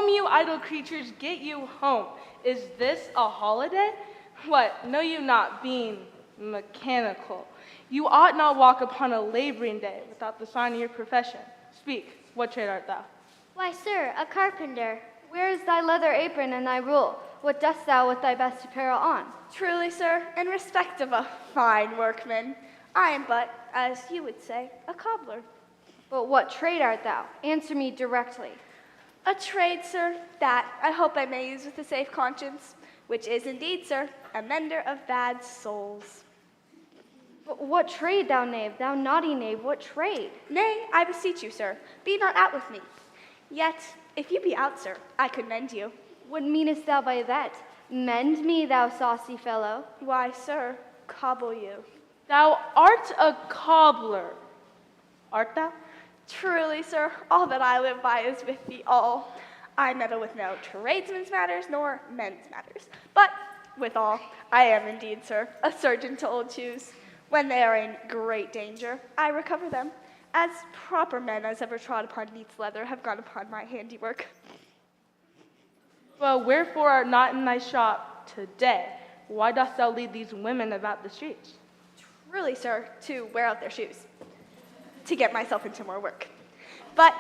Home, you idle creatures, get you home. Is this a holiday? What, know you not, being mechanical? You ought not walk upon a laboring day without the sign of your profession. Speak, what trade art thou? Why, sir, a carpenter. Where is thy leather apron and thy rule? What dost thou with thy best apparel on? Truly, sir, in respect of a fine workman, I am but, as you would say, a cobbler. But what trade art thou? Answer me directly. A trade, sir, that I hope I may use with a safe conscience, which is indeed, sir, a mender of bad souls. But what trade, thou knave, thou naughty knave, what trade? Nay, I beseech you, sir, be not out with me. Yet, if you be out, sir, I could mend you. What meanest thou by that? Mend me, thou saucy fellow. Why, sir, cobble you. Thou art a cobbler, art thou? Truly, sir, all that I live by is with thee all. I meddle with no tradesmen's matters nor men's matters. But withal, I am indeed, sir, a surgeon to old shoes. When they are in great danger, I recover them, as proper men as ever trod upon neat's leather have gone upon my handiwork. Well, wherefore art not in thy shop today? Why dost thou lead these women about the streets? Truly, sir, to wear out their shoes, to get myself into more work. But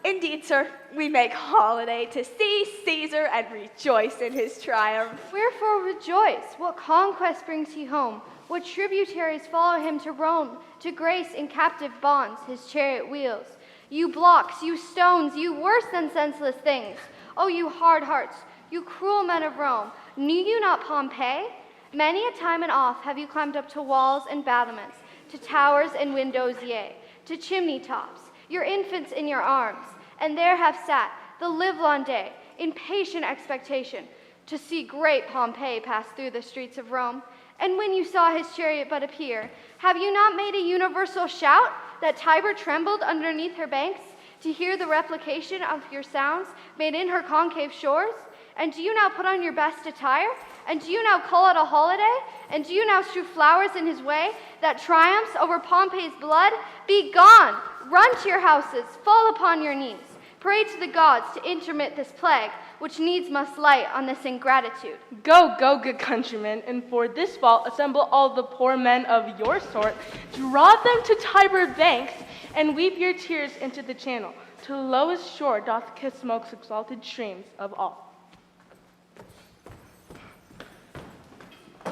indeed, sir, we make holiday to see Caesar and rejoice in his triumph. Wherefore rejoice? What conquest brings he home? What tributaries follow him to Rome, to grace in captive bonds his chariot wheels? You blocks, you stones, you worse than senseless things. Oh, you hard hearts, you cruel men of Rome, knew you not Pompey? Many a time and oft have you climbed up to walls and battlements, to towers and windows, yea, to chimney tops, your infants in your arms, and there have sat the livelong day in patient expectation to see great Pompey pass through the streets of Rome. And when you saw his chariot but appear, have you not made a universal shout that Tiber trembled underneath her banks to hear the replication of your sounds made in her concave shores? And do you now put on your best attire? And do you now call it a holiday? And do you now strew flowers in his way that triumphs over Pompey's blood? Be gone! Run to your houses, fall upon your knees. Pray to the gods to intermit this plague, which needs must light on this ingratitude. Go, go, good countrymen, and for this fall assemble all the poor men of your sort, draw them to Tiber banks, and weep your tears into the channel, to the lowest shore doth kiss smoke's exalted streams of all.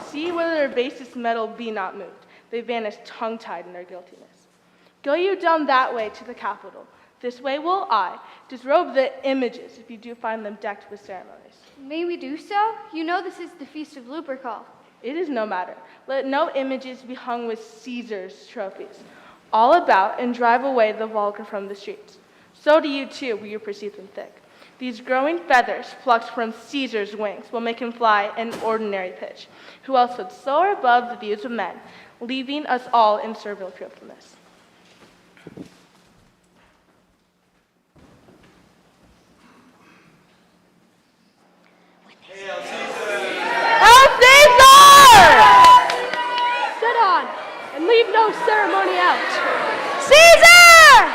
See whether their basest metal be not moved. They vanish tongue-tied in their guiltiness. Go you down that way to the Capitol. This way will I disrobe the images if you do find them decked with ceremonies. May we do so? You know this is the feast of Lupercal. It is no matter. Let no images be hung with Caesar's trophies, all about, and drive away the vulgar from the streets. So do you too, will you perceive them thick. These growing feathers plucked from Caesar's wings will make him fly an ordinary pitch, who else would soar above the views of men, leaving us all in servile truthfulness. Hail Caesar! Hail Caesar! Sit on, and leave no ceremony out. Caesar!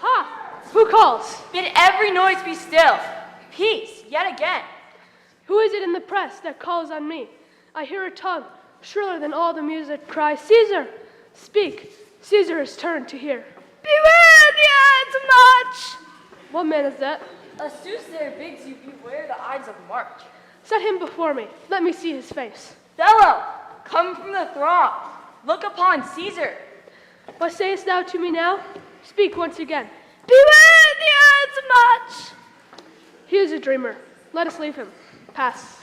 Ha! Who calls? Bid every noise be still. Peace, yet again. Who is it in the press that calls on me? I hear a tongue, shriller than all the music, cry, Caesar! Speak, Caesar is turned to hear. Beware the Ides of March! What man is that? A soothsayer bids you beware the Ides of March. Set him before me. Let me see his face. Fellow, come from the throng. Look upon Caesar. What sayest thou to me now? Speak once again. Beware the Ides of March! He is a dreamer. Let us leave him. Pass.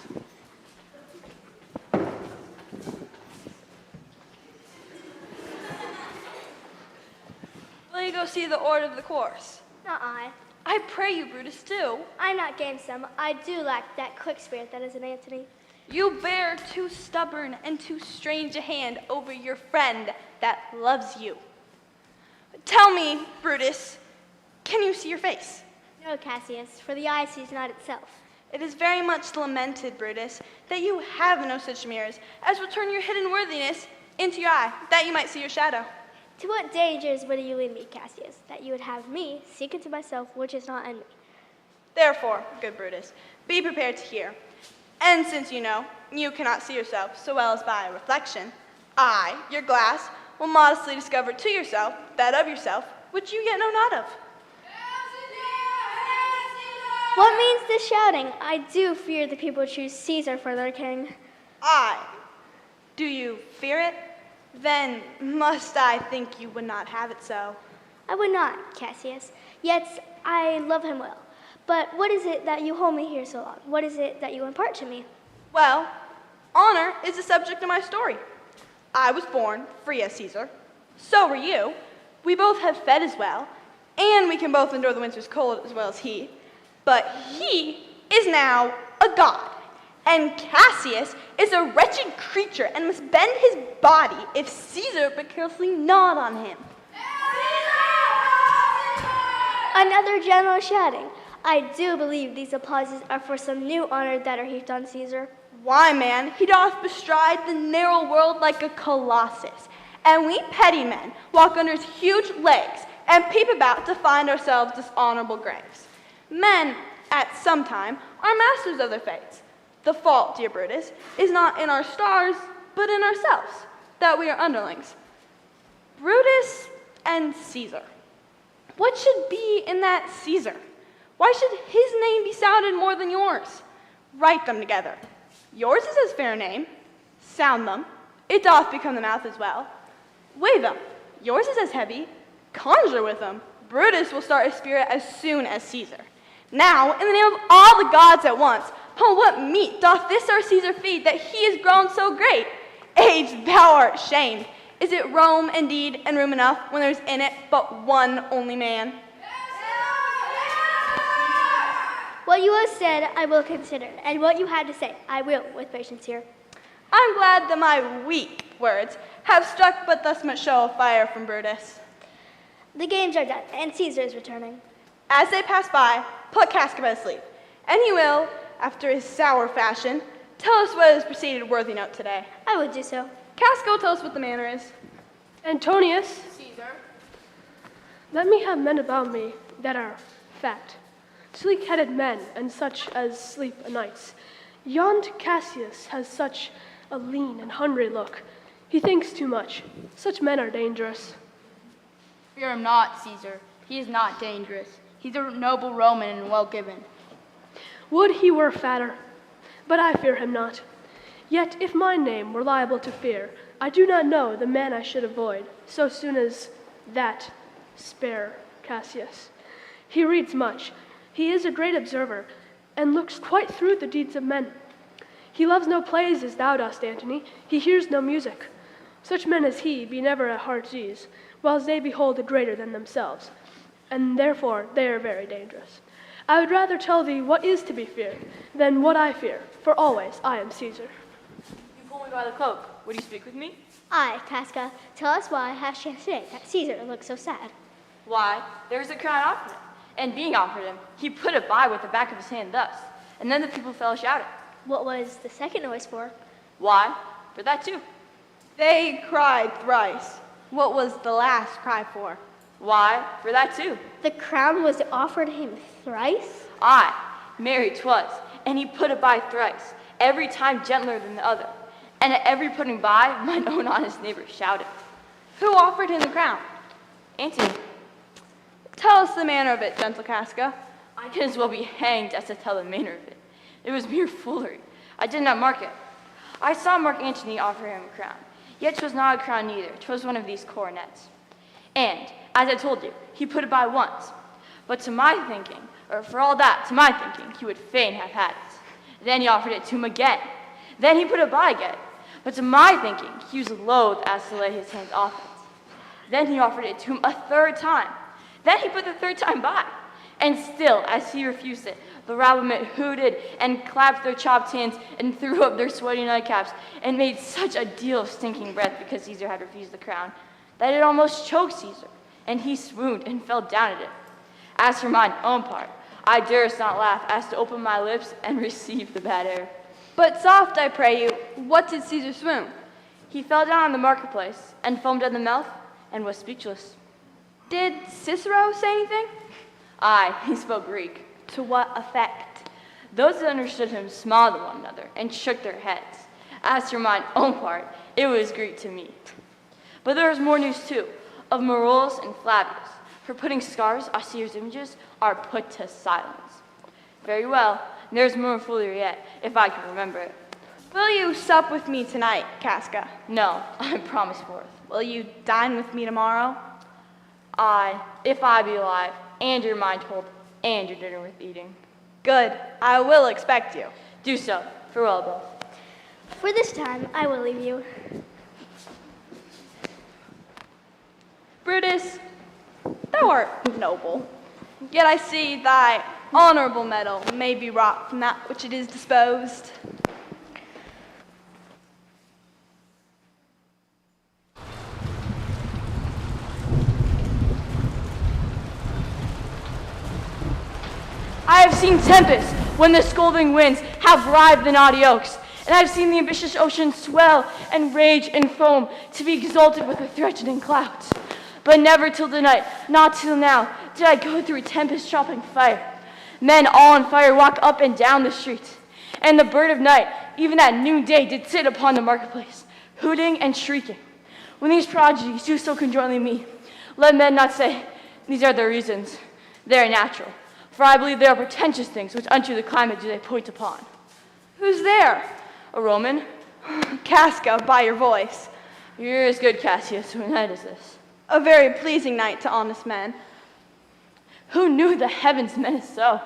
Will you go see the order of the course? Not I. I pray you, Brutus, too. I'm not gamesome. I do lack that quick spirit that is in Antony. You bear too stubborn and too strange a hand over your friend that loves you. Tell me, Brutus, can you see your face? No, Cassius, for the eye sees not itself. It is very much lamented, Brutus, that you have no such mirrors as will turn your hidden worthiness into your eye, that you might see your shadow. To what dangers would you lead me, Cassius, that you would have me seek into myself which is not in me? Therefore, good Brutus, be prepared to hear. And since you know you cannot see yourself so well as by reflection, I, your glass, will modestly discover to yourself that of yourself which you yet know not of. What means this shouting? I do fear the people choose Caesar for their king. I. Do you fear it? Then must I think you would not have it so. I would not, Cassius. Yet I love him well. But what is it that you hold me here so long? What is it that you impart to me? Well, honor is the subject of my story. I was born free as Caesar. So were you. We both have fed as well, and we can both endure the winter's cold as well as he. But he is now a god, and Cassius is a wretched creature and must bend his body if Caesar but carelessly nod on him. Another general shouting. I do believe these applauses are for some new honor that are heaped on Caesar. Why, man, he doth bestride the narrow world like a colossus, and we petty men walk under his huge legs and peep about to find ourselves dishonorable graves. Men, at some time, are masters of their fates. The fault, dear Brutus, is not in our stars, but in ourselves, that we are underlings. Brutus and Caesar. What should be in that Caesar? Why should his name be sounded more than yours? Write them together. Yours is as fair a name. Sound them. It doth become the mouth as well. Weigh them. Yours is as heavy. Conjure with them. Brutus will start a spirit as soon as Caesar. Now, in the name of all the gods at once, upon what meat doth this our Caesar feed that he is grown so great? Age, thou art shamed. Is it Rome indeed and room enough when there's in it but one only man? What you have said, I will consider, and what you had to say, I will, with patience here. I'm glad that my weak words have struck but thus much show of fire from Brutus. The games are done, and Caesar is returning. As they pass by, pluck Casca by the sleeve, and he will, after his sour fashion, tell us what has preceded worthy note today. I will do so. Casca will tell us what the manner is. Antonius, Caesar. let me have men about me that are fat, sleek-headed men, and such as sleep o' nights. Yond Cassius has such a lean and hungry look. He thinks too much. Such men are dangerous. Fear him not, Caesar. He is not dangerous. He's a noble Roman and well given. Would he were fatter, but I fear him not. Yet if my name were liable to fear, I do not know the man I should avoid so soon as that spare Cassius. He reads much. He is a great observer, and looks quite through the deeds of men. He loves no plays as thou dost, Antony. He hears no music. Such men as he be never at heart's ease, whilst they behold a greater than themselves, and therefore they are very dangerous. I would rather tell thee what is to be feared than what I fear, for always I am Caesar. You pull me by the cloak. Would you speak with me? I, Casca, tell us why hast you said that Caesar looks so sad. Why, there was a crown offered him, and being offered him, he put it by with the back of his hand thus, and then the people fell shouting. What was the second noise for? Why? For that too. They cried thrice. What was the last cry for? Why? For that too. The crown was offered him thrice? Aye, marry 'twas, and he put it by thrice, every time gentler than the other, and at every putting by, mine own honest neighbor shouted. Who offered him the crown? Antony, Tell us the manner of it, gentle Casca. I can as well be hanged as to tell the manner of it. It was mere foolery. I did not mark it. I saw Mark Antony offer him a crown, yet 'twas not a crown neither, 'twas one of these coronets. And, as I told you, he put it by once. But to my thinking, or for all that, to my thinking, he would fain have had it. Then he offered it to him again. Then he put it by again. But to my thinking, he was loath as to lay his hands off it. Then he offered it to him a third time. Then he put the third time by. And still, as he refused it, the rabblement hooted and clapped their chopped hands and threw up their sweaty nightcaps and made such a deal of stinking breath because Caesar had refused the crown that it almost choked Caesar, and he swooned and fell down at it. As for mine own part, I durst not laugh as to open my lips and receive the bad air. But soft, I pray you, what did Caesar swoon? He fell down on the marketplace and foamed at the mouth and was speechless. Did Cicero say anything? Aye, he spoke Greek. To what effect? Those that understood him smiled at one another and shook their heads. As for mine own part, it was great to meet. But there is more news too, of Marolus and Flavius, for putting scars on Caesar's images are put to silence. Very well, there's more foolery yet, if I can remember it. Will you sup with me tonight, Casca? No, I promise forth. Will you dine with me tomorrow? If I be alive, and your mind told, and your dinner worth eating. Good. I will expect you. Do so. Farewell, both. For this time, I will leave you. Brutus, thou art noble. Yet I see thy honorable metal may be wrought from that which it is disposed. I have seen tempests when the scolding winds have rived the knotty oaks, and I have seen the ambitious ocean swell and rage and foam to be exalted with the threatening clouds. But never till tonight, not till now, did I go through a tempest-chopping fire. Men all on fire walk up and down the streets, and the bird of night, even at noonday, did sit upon the marketplace, hooting and shrieking. When these prodigies do so conjointly meet, let men not say, these are their reasons. They are natural. For I believe they are pretentious things which unto the climate do they point upon. Who's there? A Roman? Casca, by your voice. You're as good, Cassius. What night is this? A very pleasing night to honest men. Who knew the heavens meant so?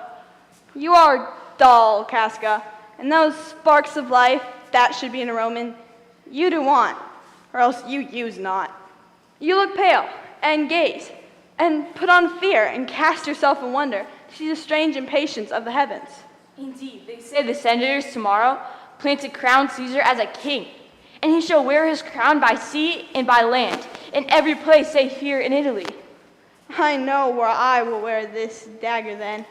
You are dull, Casca, and those sparks of life that should be in a Roman, you do want, or else you use not. You look pale, and gaze, and put on fear, and cast yourself in wonder to see the strange impatience of the heavens. Indeed, they say the senators tomorrow plan to crown Caesar as a king, and he shall wear his crown by sea and by land, in every place save here in Italy. I know where I will wear this dagger then.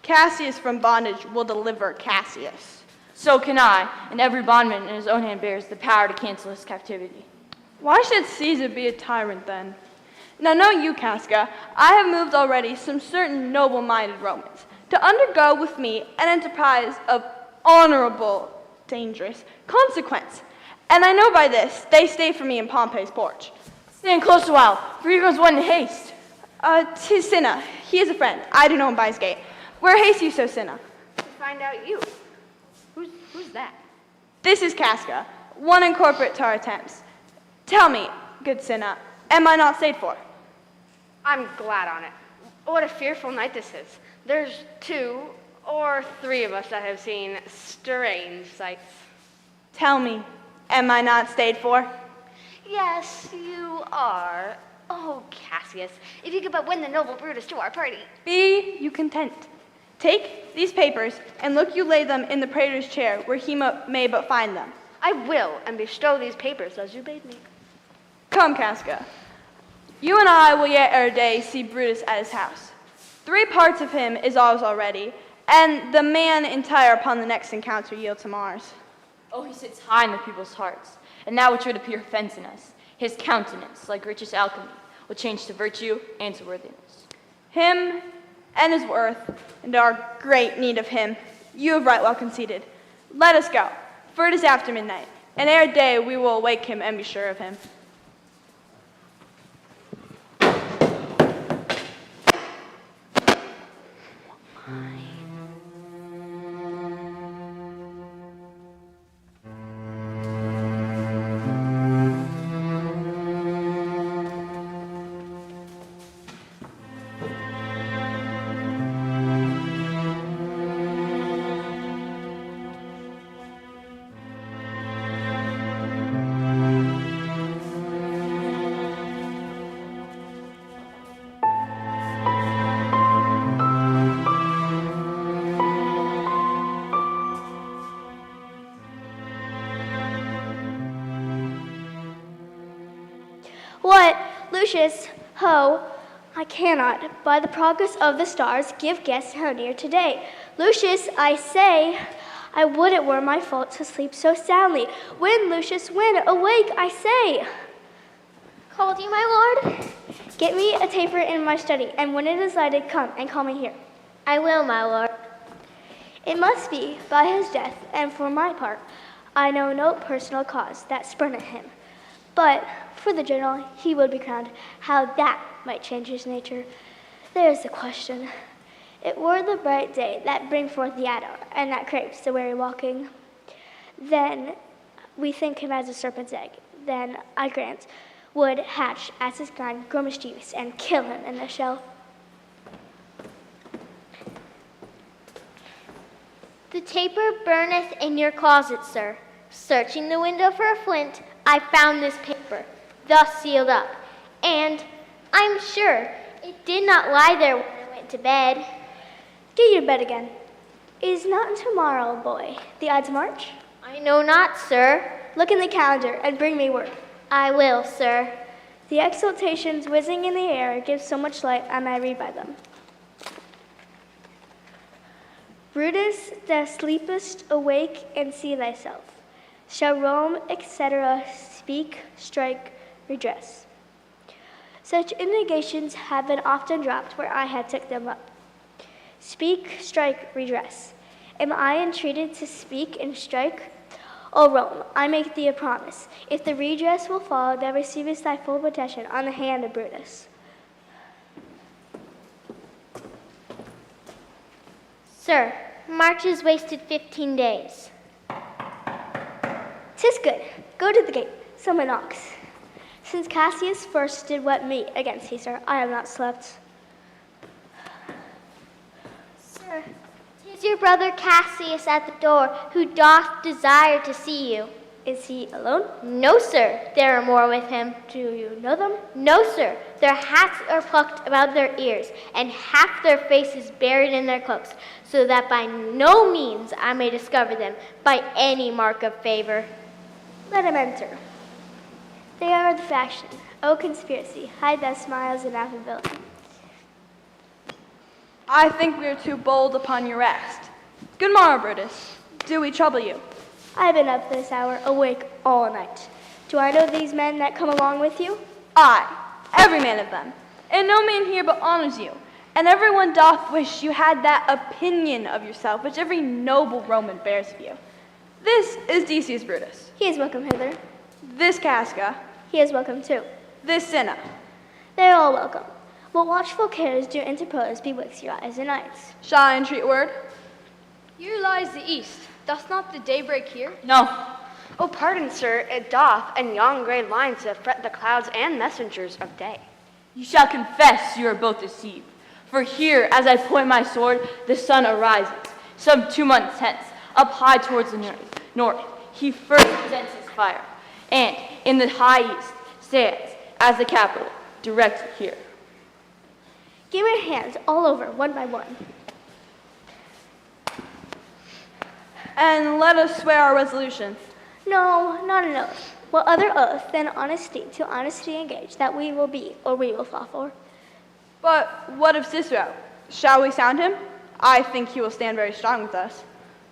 Cassius from bondage will deliver Cassius. So can I, and every bondman in his own hand bears the power to cancel his captivity. Why should Caesar be a tyrant then? Now know you, Casca, I have moved already some certain noble-minded Romans to undergo with me an enterprise of honorable, dangerous consequence. And I know by this they stay for me in Pompey's porch. Stand close a while, for here goes one in haste. 'Tis Cinna. He is a friend. I do know him by his gait. Where haste you so, Cinna? To find out you. Who's that? This is Casca, one incorporate to our attempts. Tell me, good Cinna, am I not stayed for? I'm glad on it. What a fearful night this is. There's 2 or 3 of us that have seen strange sights. Tell me, am I not stayed for? Yes, you are. Oh, Cassius, if you could but win the noble Brutus to our party. Be you content. Take these papers, and look you lay them in the praetor's chair, where he may but find them. I will, and bestow these papers as you bade me. Come, Casca. You and I will yet ere day see Brutus at his house. 3 parts of him is ours already, and the man entire upon the next encounter yields him ours. Oh, he sits high in the people's hearts, and that which would appear offense in us, his countenance, like richest alchemy, will change to virtue and to worthiness. Him and his worth, and our great need of him, you have right well conceded. Let us go, for it is after midnight, and ere day we will awake him and be sure of him. What, Lucius? Ho, I cannot, by the progress of the stars, give guess how near today. Lucius, I say, I would it were my fault to sleep so soundly. When, Lucius, when? Awake, I say. Called you, my lord? Get me a taper in my study, and when it is lighted, come and call me here. I will, my lord. It must be by his death, and for my part, I know no personal cause that spurneth him. But for the general, he would be crowned. How that might change his nature, there's the question. It were the bright day that bring forth the adder, and that craves the weary walking. Then we think him as a serpent's egg. Then, I grant, would hatch as his kind, grow mischievous, and kill him in the shell. The taper burneth in your closet, sir. Searching the window for a flint, I found this paper, thus sealed up. And I'm sure it did not lie there when I went to bed. Get you to bed again. Is not tomorrow, boy, the Ides of March? I know not, sir. Look in the calendar and bring me word. I will, sir. The exaltations whizzing in the air give so much light I may read by them. Brutus, thou sleepest, awake and see thyself. Shall Rome, etc., speak, strike, redress? Such indications have been often dropped where I had took them up. Speak, strike, redress. Am I entreated to speak and strike? O Rome, I make thee a promise. If the redress will fall, thou receivest thy full protection on the hand of Brutus. Sir, March has wasted 15 days. 'Tis good. Go to the gate. Someone knocks. Since Cassius first did wet me against Caesar, I have not slept. Sir, 'tis your brother Cassius at the door, who doth desire to see you. Is he alone? No, sir, there are more with him. Do you know them? No, sir, their hats are plucked about their ears, and half their faces buried in their cloaks, so that by no means I may discover them by any mark of favor. Let him enter. They are the faction. O conspiracy, hide thy smiles and affability. I think we are too bold upon your rest. Good morrow, Brutus. Do we trouble you? I have been up this hour, awake all night. Do I know these men that come along with you? Aye, every man of them. And no man here but honors you. And everyone doth wish you had that opinion of yourself which every noble Roman bears of you. This is Decius Brutus. He is welcome hither. This Casca. He is welcome too. This Cinna. They are all welcome. But watchful cares do interpose betwixt your eyes and nights. Shall I entreat word? Here lies the east. Doth not the day break here? No. Oh, pardon, sir, it doth, and yon grey lines that fret the clouds and messengers of day. You shall confess you are both deceived. For here, as I point my sword, the sun arises. Some 2 months hence, up high towards the north, he first presents his fire, and in the high east stands, as the capital, directly here. Give me your hands all over, one by one. And let us swear our resolution. No, not an oath. What other oath than honesty to honesty engage that we will be or we will fall for? But what of Cicero? Shall we sound him? I think he will stand very strong with us.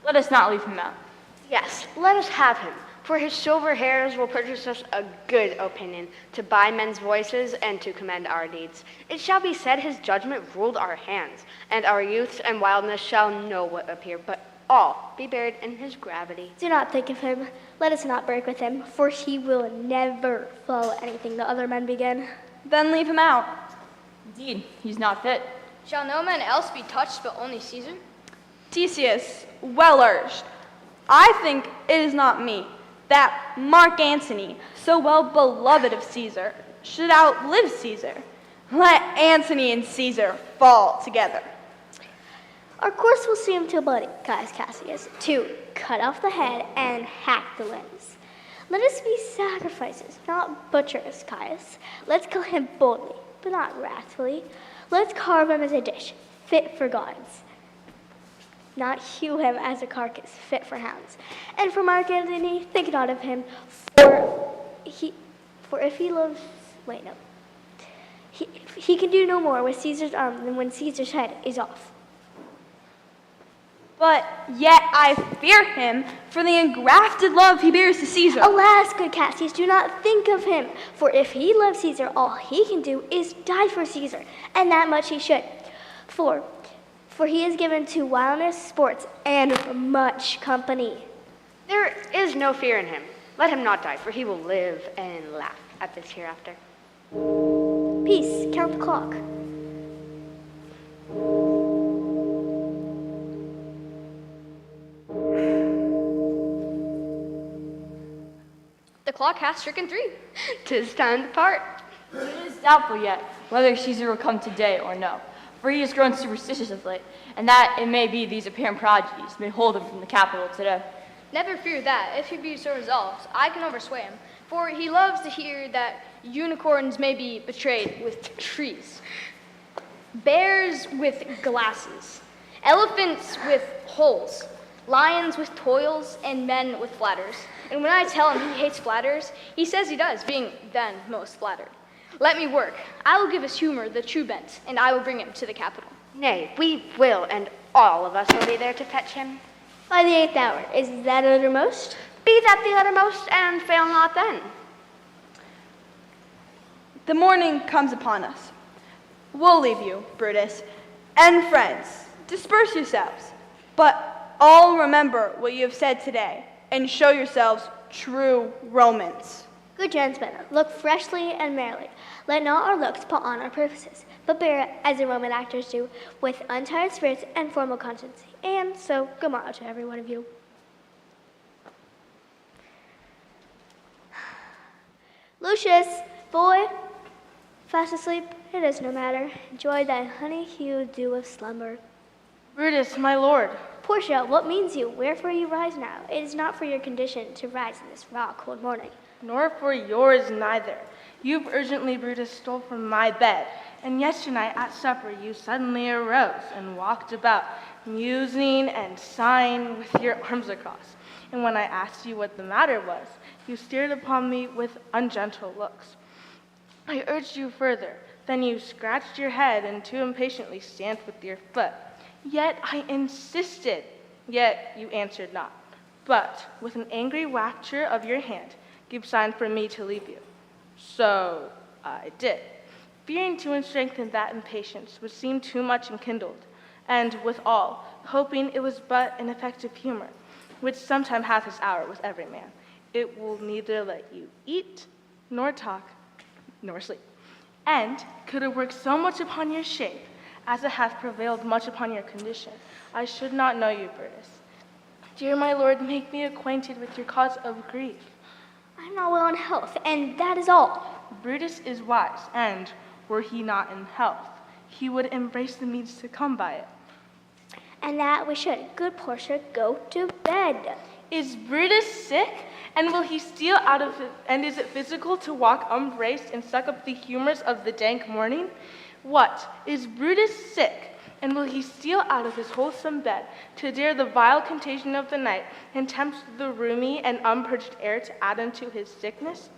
Let us not leave him out. Yes, let us have him, for his silver hairs will purchase us a good opinion, to buy men's voices and to commend our deeds. It shall be said his judgment ruled our hands, and our youths and wildness shall know what appear, but all be buried in his gravity. Do not think of him. Let us not break with him, for he will never follow anything the other men begin. Then leave him out. Indeed, he's not fit. Shall no man else be touched but only Caesar? Decius, well urged. I think it is not me that Mark Antony, so well beloved of Caesar, should outlive Caesar. Let Antony and Caesar fall together. Our course will seem too bloody, Caius Cassius, to cut off the head and hack the limbs. Let us be sacrifices, not butchers, Caius. Let's kill him boldly, but not wrathfully. Let's carve him as a dish, fit for gods, not hew him as a carcass, fit for hounds. And for Mark Antony, think not of him, for if he loves, he can do no more with Caesar's arm than when Caesar's head is off. But yet I fear him for the engrafted love he bears to Caesar. Alas, good Cassius, do not think of him, for if he loves Caesar, all he can do is die for Caesar, and that much he should. For for he is given to wildness, sports, and much company. There is no fear in him. Let him not die, for he will live and laugh at this hereafter. Peace, count the clock. The clock hath stricken 3. 'Tis time to part. It is doubtful yet whether Caesar will come today or no, for he has grown superstitious of late, and that it may be these apparent prodigies may hold him from the capital today. Never fear that. If he be so resolved, I can oversway him. For he loves to hear that unicorns may be betrayed with trees, bears with glasses, elephants with holes, lions with toils, and men with flatters. And when I tell him he hates flatterers, he says he does, being then most flattered. Let me work. I will give his humor the true bent, and I will bring him to the capital. Nay, we will, and all of us will be there to fetch him. By the 8th hour, is that uttermost? Be that the uttermost, and fail not then. The morning comes upon us. We'll leave you, Brutus, and friends. Disperse yourselves, but all remember what you have said today, and show yourselves true Romans. Good gentlemen, look freshly and merrily. Let not our looks put on our purposes, but bear it, as the Roman actors do, with untired spirits and formal conscience. And so, good morrow to every one of you. Lucius, boy, fast asleep, it is no matter. Enjoy thy honey-hued dew of slumber. Brutus, my lord. Portia, what means you? Wherefore you rise now? It is not for your condition to rise in this raw, cold morning. Nor for yours neither. You've urgently, Brutus, stole from my bed, and yesternight at supper you suddenly arose and walked about, musing and sighing with your arms across. And when I asked you what the matter was, you stared upon me with ungentle looks. I urged you further, then you scratched your head and too impatiently stamped with your foot. Yet I insisted, yet you answered not, but with an angry wafture of your hand, gave sign for me to leave you. So I did, fearing to strengthen that impatience which seemed too much enkindled, and withal, hoping it was but an effect of humor, which sometime hath its hour with every man. It will neither let you eat, nor talk, nor sleep. And could it work so much upon your shape, as it hath prevailed much upon your condition, I should not know you, Brutus. Dear my lord, make me acquainted with your cause of grief. I am not well in health, and that is all. Brutus is wise, and were he not in health, he would embrace the means to come by it. And that we should. Good Portia, go to bed. Is Brutus sick? And will he steal out of it? And is it physical to walk unbraced and suck up the humors of the dank morning? What? Is Brutus sick? And will he steal out of his wholesome bed to dare the vile contagion of the night and tempt the roomy and unpurged air to add unto his sickness?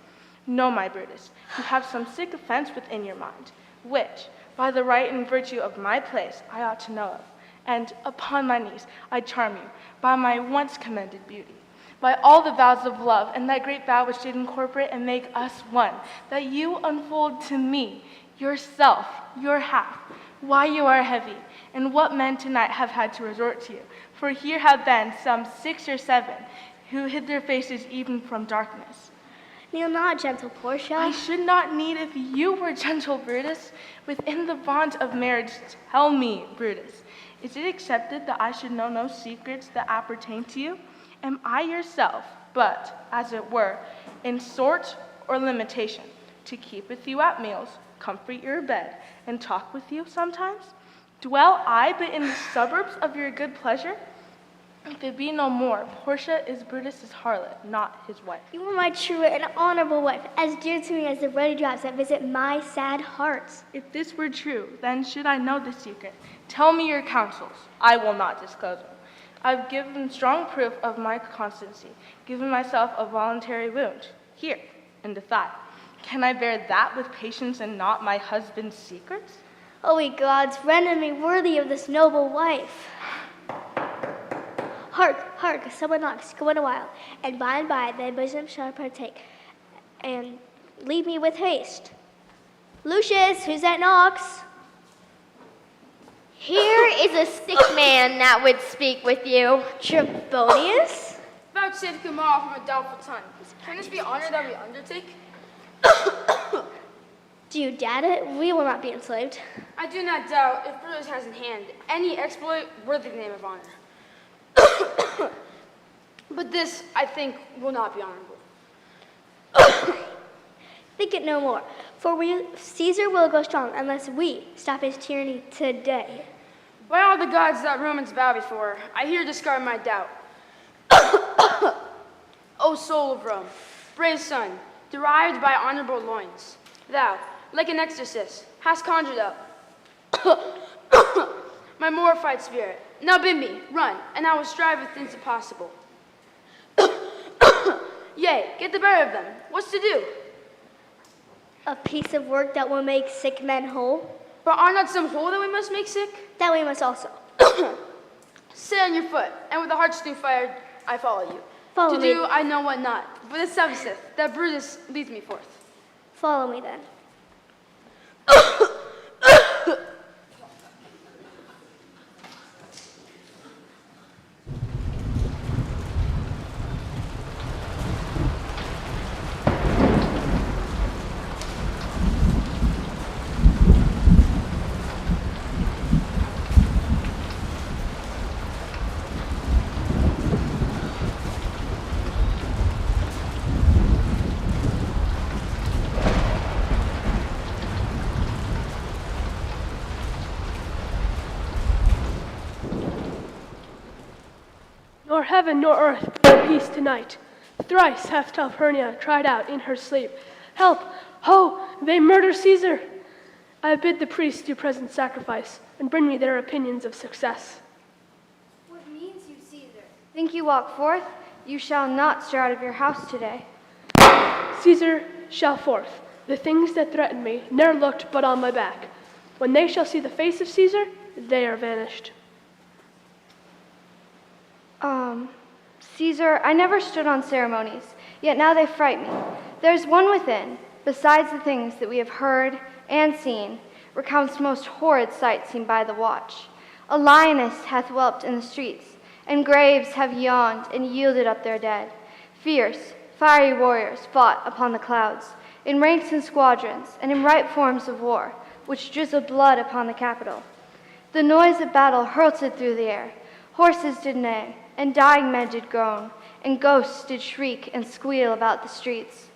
No, my Brutus, you have some sick offense within your mind, which, by the right and virtue of my place, I ought to know of. And upon my knees I charm you, by my once commended beauty, by all the vows of love, and that great vow which did incorporate and make us one, that you unfold to me, yourself, your half, why you are heavy, and what men tonight have had to resort to you. For here have been some 6 or 7 who hid their faces even from darkness. Kneel not, gentle Portia. I should not need if you were gentle, Brutus. Within the bond of marriage, tell me, Brutus, is it accepted that I should know no secrets that appertain to you? Am I yourself, but, as it were, in sort or limitation, to keep with you at meals, comfort your bed, and talk with you sometimes? Dwell I but in the suburbs of your good pleasure? If it be no more, Portia is Brutus's harlot, not his wife. You are my true and honorable wife, as dear to me as the ruddy drops that visit my sad heart. If this were true, then should I know the secret. Tell me your counsels. I will not disclose them. I've given strong proof of my constancy, given myself a voluntary wound, here, in the thigh. Can I bear that with patience and not my husband's secrets? O ye gods, render me worthy of this noble wife. Hark, hark, someone knocks, go in a while, and by thy bosom shall partake, and leave me with haste. Lucius, who's that knocks? Here is a sick man that would speak with you. Trebonius? Vouchsafe tomorrow from a doubtful tongue. Can this be honor that we undertake? Do you doubt it? We will not be enslaved. I do not doubt if Brutus has in hand any exploit worthy the name of honor. But this, I think, will not be honorable. Think it no more, for Caesar will go strong unless we stop his tyranny today. By all the gods that Romans bow before, I here discard my doubt. O soul of Rome, brave son, derived by honorable loins, thou, like an exorcist, hast conjured up my mortified spirit. Now bid me, run, and I will strive with things impossible. Yea, get the better of them. What's to do? A piece of work that will make sick men whole, But are not some whole that we must make sick? that we must also. Sit on your foot, and with a heart stew fired, I follow you. Follow to me. do I know what not, but it subsisteth that Brutus leads me forth. Follow me then. Nor heaven nor earth bear peace tonight. Thrice hath Calpurnia cried out in her sleep, Help! Ho! They murder Caesar! I bid the priests do present sacrifice, and bring me their opinions of success. What means you, Caesar? Think you walk forth? You shall not stir out of your house today. Caesar shall forth. The things that threaten me ne'er looked but on my back. When they shall see the face of Caesar, they are vanished. Caesar, I never stood on ceremonies, yet now they fright me. There's one within, besides the things that we have heard and seen, recounts most horrid sights seen by the watch. A lioness hath whelped in the streets, and graves have yawned and yielded up their dead. Fierce, fiery warriors fought upon the clouds, in ranks and squadrons, and in ripe forms of war, which drizzled blood upon the Capitol. The noise of battle hurtled through the air. Horses did neigh, and dying men did groan, and ghosts did shriek and squeal about the streets.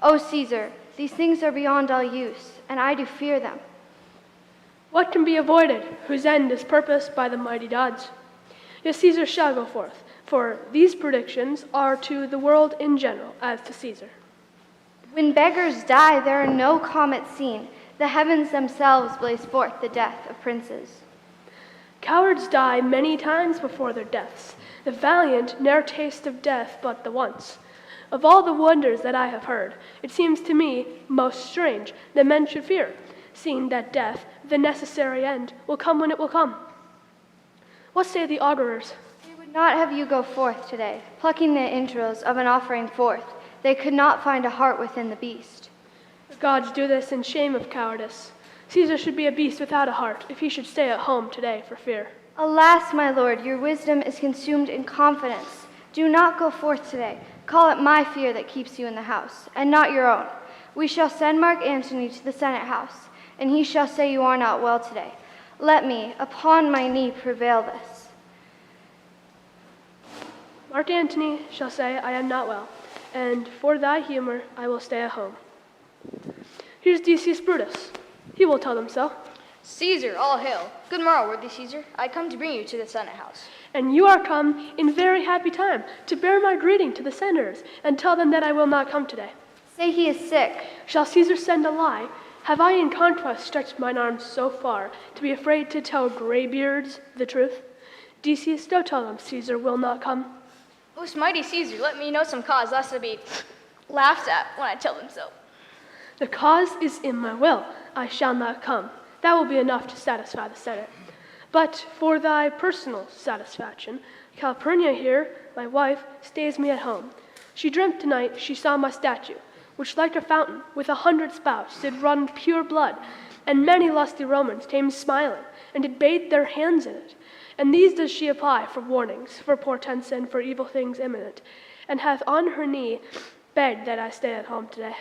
O Caesar, these things are beyond all use, and I do fear them. What can be avoided, whose end is purposed by the mighty gods? Yet Caesar shall go forth, for these predictions are to the world in general, as to Caesar. When beggars die, there are no comets seen. The heavens themselves blaze forth the death of princes. Cowards die many times before their deaths. The valiant ne'er taste of death but the once. Of all the wonders that I have heard, it seems to me most strange that men should fear, seeing that death, the necessary end, will come when it will come. What say the augurers? They would not have you go forth today, plucking the entrails of an offering forth. They could not find a heart within the beast. The gods do this in shame of cowardice. Caesar should be a beast without a heart if he should stay at home today for fear. Alas, my lord, your wisdom is consumed in confidence. Do not go forth today. Call it my fear that keeps you in the house, and not your own. We shall send Mark Antony to the Senate house, and he shall say you are not well today. Let me, upon my knee, prevail this. Mark Antony shall say, I am not well, and for thy humor I will stay at home. Here's Decius Brutus. He will tell them so. Caesar, all hail. Good morrow, worthy Caesar. I come to bring you to the Senate house. And you are come in very happy time to bear my greeting to the senators and tell them that I will not come today. Say he is sick. Shall Caesar send a lie? Have I in conquest stretched mine arms so far to be afraid to tell graybeards the truth? Decius, go tell them Caesar will not come. Most mighty Caesar, let me know some cause, lest I be laughed at when I tell them so. The cause is in my will. I shall not come. That will be enough to satisfy the Senate. But for thy personal satisfaction, Calpurnia here, my wife, stays me at home. She dreamt tonight she saw my statue, which like a fountain, with 100 spouts, did run pure blood, and many lusty Romans came smiling, and did bathe their hands in it. And these does she apply for warnings, for portents, and for evil things imminent, and hath on her knee begged that I stay at home today.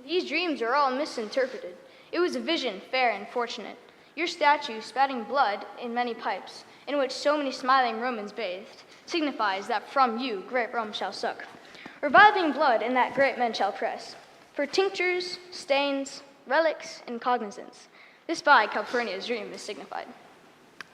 These dreams are all misinterpreted. It was a vision fair and fortunate. Your statue spouting blood in many pipes, in which so many smiling Romans bathed, signifies that from you great Rome shall suck. Reviving blood in that great men shall press, for tinctures, stains, relics, and cognizance. This by Calpurnia's dream is signified.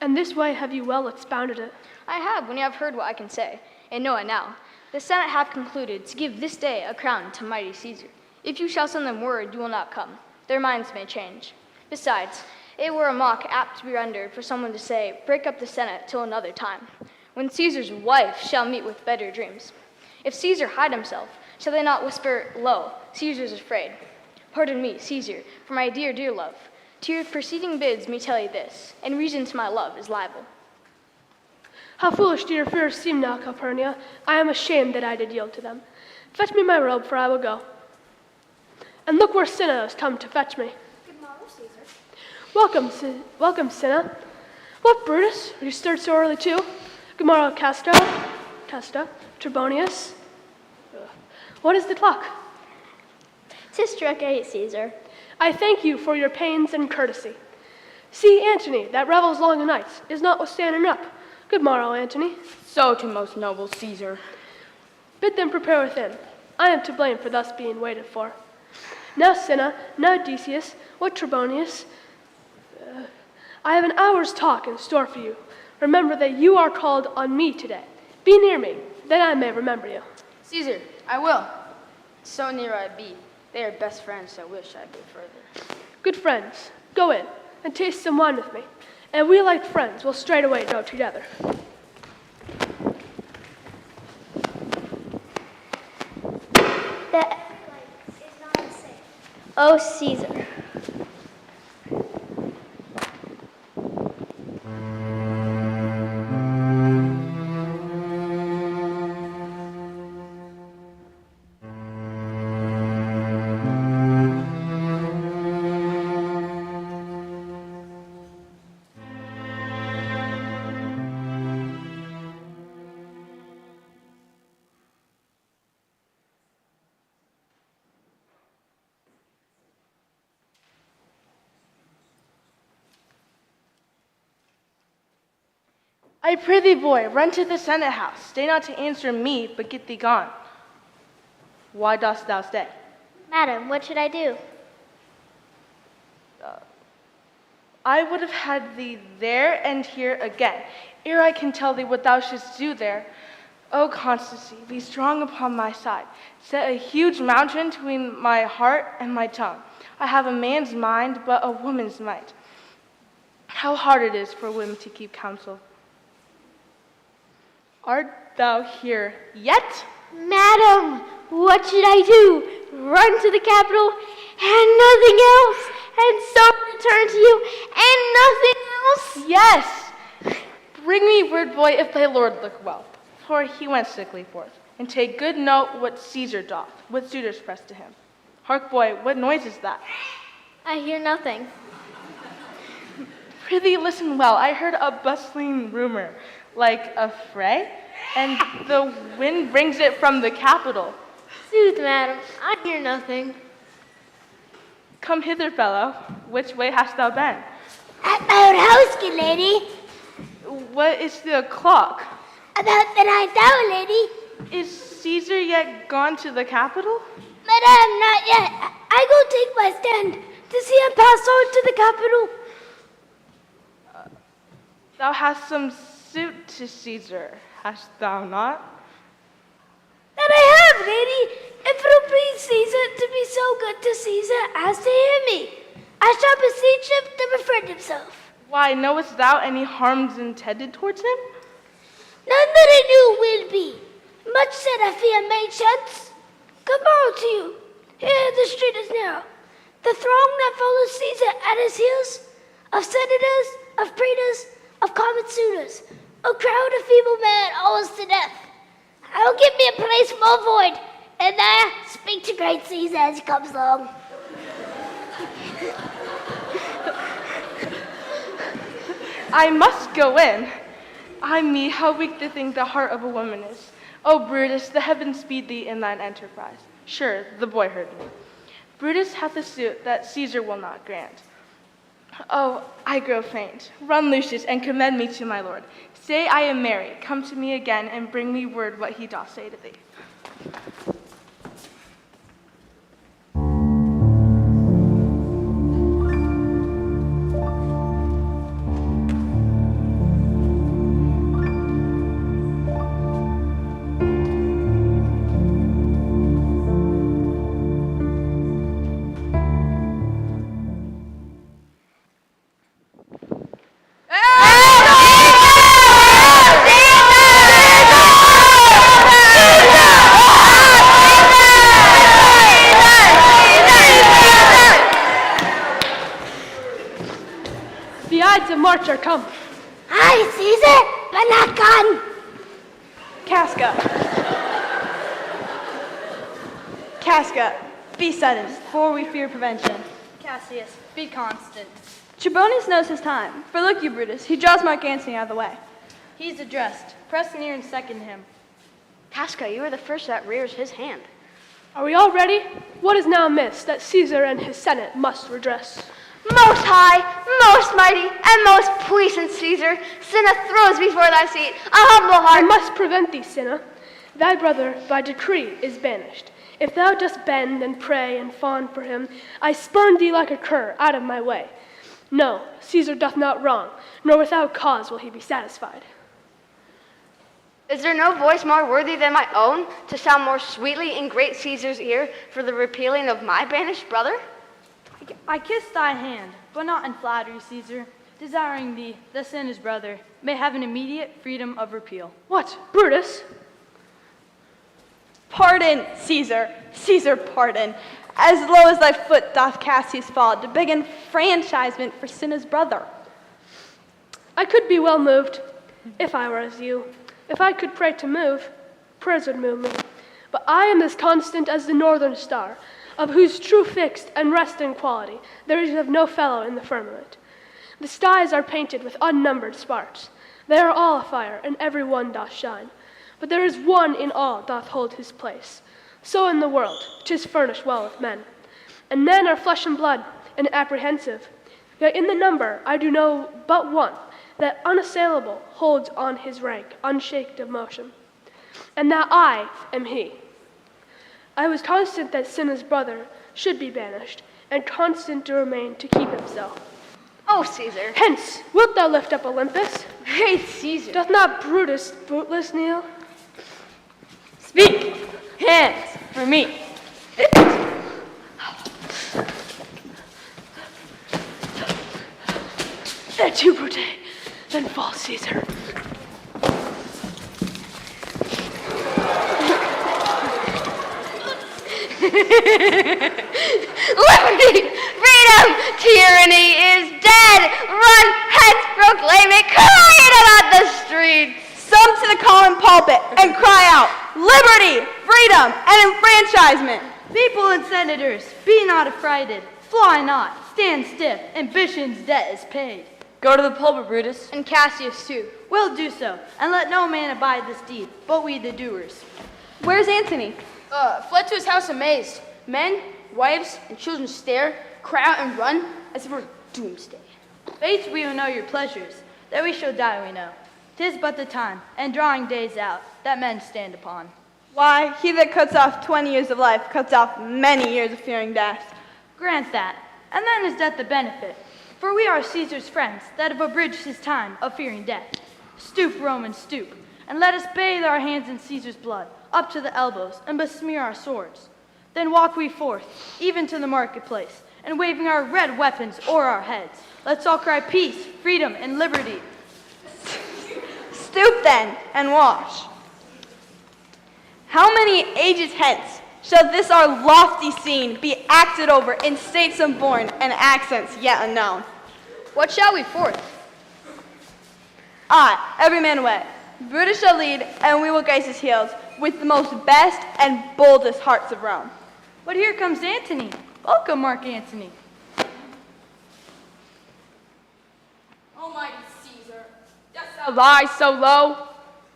And this way have you well expounded it. I have, when you have heard what I can say, and know it now. The Senate have concluded to give this day a crown to mighty Caesar. If you shall send them word, you will not come. Their minds may change. Besides, it were a mock apt to be rendered for someone to say, break up the Senate till another time, when Caesar's wife shall meet with better dreams. If Caesar hide himself, shall they not whisper, lo, Caesar's afraid? Pardon me, Caesar, for my dear, dear love. To your preceding bids me tell you this, and reason to my love is liable. How foolish do your fears seem now, Calpurnia. I am ashamed that I did yield to them. Fetch me my robe, for I will go. And look where Cinna has come to fetch me. Good morrow, Caesar. Welcome, Cinna. What, Brutus? You stirred so early too? Good morrow, Casta, Trebonius. What is the clock? 'Tis struck 8, Caesar. I thank you for your pains and courtesy. See, Antony, that revels long o' nights, is notwithstanding up. Good morrow, Antony. So to most noble Caesar. Bid them prepare within. I am to blame for thus being waited for. Now, Cinna, now, Decius, what Trebonius? I have an hour's talk in store for you. Remember that you are called on me today. Be near me, that I may remember you. Caesar, I will. So near I be. They are best friends, so wish I be further. Good friends, go in and taste some wine with me, and we like friends will straightway go together. The is not safe. O Caesar. I prithee, boy, run to the Senate house. Stay not to answer me, but get thee gone. Why dost thou stay? Madam, what should I do? I would have had thee there and here again, ere I can tell thee what thou shouldst do there. O Constancy, be strong upon my side. Set a huge mountain between my heart and my tongue. I have a man's mind, but a woman's might. How hard it is for women to keep counsel. Art thou here yet? Madam, what should I do? Run to the capital and nothing else, and so return to you and nothing else? Yes. Bring me word, boy, if thy lord look well. For he went sickly forth. And take good note what Caesar doth, what suitors press to him. Hark, boy, what noise is that? I hear nothing. Prithee, listen well. I heard a bustling rumor, like a fray, and the wind brings it from the capital. Sooth, madam, I hear nothing. Come hither, fellow. Which way hast thou been? At my own house, good lady. What is the clock? About the 9th hour, lady. Is Caesar yet gone to the capital? Madam, not yet. I go take my stand to see him pass on to the capital. Thou hast some suit to Caesar, hast thou not? That I have, lady. If it'll please Caesar to be so good to Caesar as to hear me, I shall beseech him to befriend himself. Why, knowest thou any harms intended towards him? None that I knew will be. Much said I fear made chance. Good morrow to you. Here the street is narrow. The throng that follows Caesar at his heels, of senators, of praetors, of common suitors, a crowd of feeble men almost to death. I will give me a place more void, and there speak to great Caesar as he comes along. I must go in. Ay me, how weak to think the heart of a woman is. O Brutus, the heavens speed thee in thine enterprise. Sure, the boy heard me. Brutus hath a suit that Caesar will not grant. Oh, I grow faint. Run, Lucius, and commend me to my lord. Say I am merry. Come to me again, and bring me word what he doth say to thee. The Ides of March are come. Aye, Caesar, but not gone. Casca, be sudden, for we fear prevention. Cassius, be constant. Trebonius knows his time, for look you, Brutus, he draws Mark Antony out of the way. He's addressed. Press near and second him. Casca, you are the first that rears his hand. Are we all ready? What is now amiss that Caesar and his Senate must redress? Most high, most mighty, and most puissant Caesar, Cinna throws before thy seat a humble I heart. must prevent thee, Cinna. Thy brother by decree is banished. If thou dost bend and pray and fawn for him, I spurn thee like a cur out of my way. No, Caesar doth not wrong, nor without cause will he be satisfied. Is there no voice more worthy than my own to sound more sweetly in great Caesar's ear for the repealing of my banished brother? I kiss thy hand, but not in flattery, Caesar, desiring thee, the sinner's brother, may have an immediate freedom of repeal. What, Brutus? Pardon, Caesar, Caesar, pardon. As low as thy foot doth Cassius fall to beg enfranchisement for Cinna's brother. I could be well moved, if I were as you. If I could pray to move, prayers would move me. But I am as constant as the northern star, of whose true fixed and resting quality there is of no fellow in the firmament. The skies are painted with unnumbered sparks. They are all afire, and every one doth shine. But there is one in all doth hold his place. So in the world, 'tis furnished well with men. And men are flesh and blood, and apprehensive. Yet in the number I do know but one, that unassailable holds on his rank, unshaked of motion. And that I am he. I was constant that Cinna's brother should be banished, and constant to remain to keep himself. Oh, Caesar. Hence, wilt thou lift up Olympus? Great Caesar. Doth not Brutus bootless kneel? Speak! Hands for me! There too, Brute, then fall Caesar. Liberty, freedom, tyranny is dead. Run hence, proclaim it, cry it out the streets. Some to the common pulpit and cry out, liberty, freedom, and enfranchisement. People and senators, be not affrighted. Fly not, stand stiff, ambition's debt is paid. Go to the pulpit, Brutus. And Cassius too. We'll do so, and let no man abide this deed, but we the doers. Where's Antony? Fled to his house amazed. Men, wives, and children stare, cry out and run as if it were doomsday. Fates we who know your pleasures, that we shall die we know. 'Tis but the time, and drawing days out, that men stand upon. Why, he that cuts off 20 years of life cuts off many years of fearing death. Grant that, and then is death the benefit. For we are Caesar's friends that have abridged his time of fearing death. Stoop, Romans, stoop, and let us bathe our hands in Caesar's blood, up to the elbows, and besmear our swords. Then walk we forth, even to the marketplace, and waving our red weapons o'er our heads, let's all cry peace, freedom, and liberty. Stoop then, and wash. How many ages hence shall this our lofty scene be acted over in states unborn and accents yet unknown? What shall we forth? Aye, every man away. Brutus shall lead, and we will grace his heels with the most best and boldest hearts of Rome. But here comes Antony. Welcome, Mark Antony. Almighty Caesar, lie so low?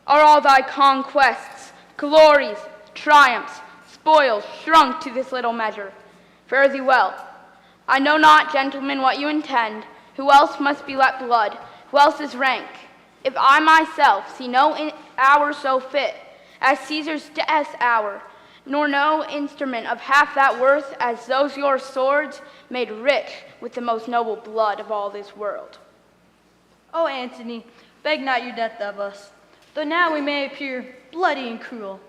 Are all thy conquests, glories, triumphs, spoils shrunk to this little measure? Fare thee well. I know not, gentlemen, what you intend. Who else must be let blood? Who else is rank? If I myself see no hour so fit as Caesar's death hour, nor no instrument of half that worth as those your swords made rich with the most noble blood of all this world. O Antony, beg not your death of us, though now we may appear bloody and cruel,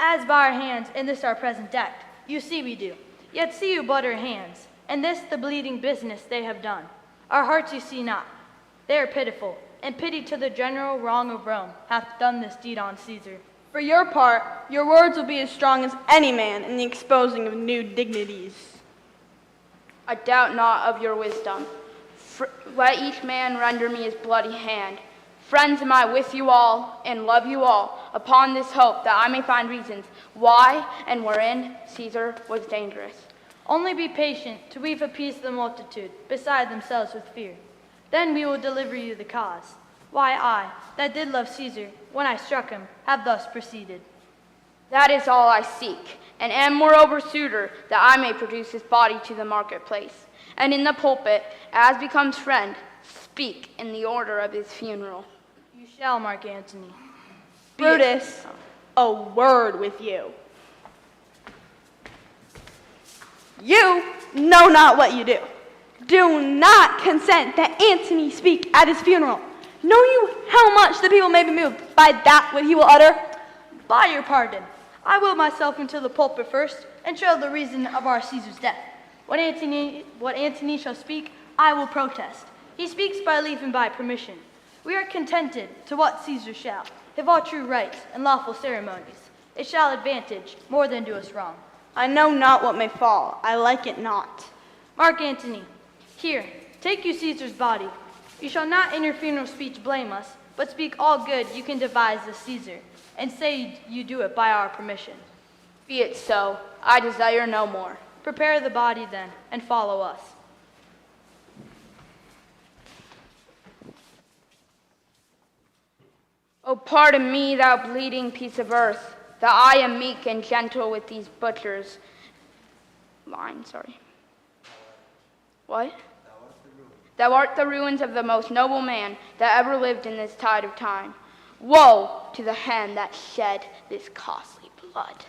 as by our hands in this our present act, you see we do. Yet see you but our hands, and this the bleeding business they have done. Our hearts you see not, they are pitiful, and pity to the general wrong of Rome hath done this deed on Caesar. For your part, your words will be as strong as any man in the exposing of new dignities. I doubt not of your wisdom. Let each man render me his bloody hand. Friends, am I with you all, and love you all, upon this hope that I may find reasons why and wherein Caesar was dangerous. Only be patient till we've appeased the multitude, beside themselves with fear. Then we will deliver you the cause. Why I, that did love Caesar, when I struck him, have thus proceeded. That is all I seek, and am moreover suitor that I may produce his body to the marketplace, and in the pulpit, as becomes friend, speak in the order of his funeral. You shall, Mark Antony. Brutus, a word with you. You know not what you do. Do not consent that Antony speak at his funeral. Know you how much the people may be moved by that what he will utter? By your pardon, I will myself into the pulpit first, and show the reason of our Caesar's death. What Antony shall speak, I will protest. He speaks by leave and by permission. We are contented to what Caesar shall, if all true rites and lawful ceremonies. It shall advantage more than do us wrong. I know not what may fall. I like it not. Mark Antony, here, take you Caesar's body. You shall not in your funeral speech blame us, but speak all good you can devise of Caesar, and say you do it by our permission. Be it so. I desire no more. Prepare the body then, and follow us. Oh, pardon me, thou bleeding piece of earth, that I am meek and gentle with these butchers. What? Thou art the ruins of the most noble man that ever lived in this tide of time. Woe to the hand that shed this costly blood.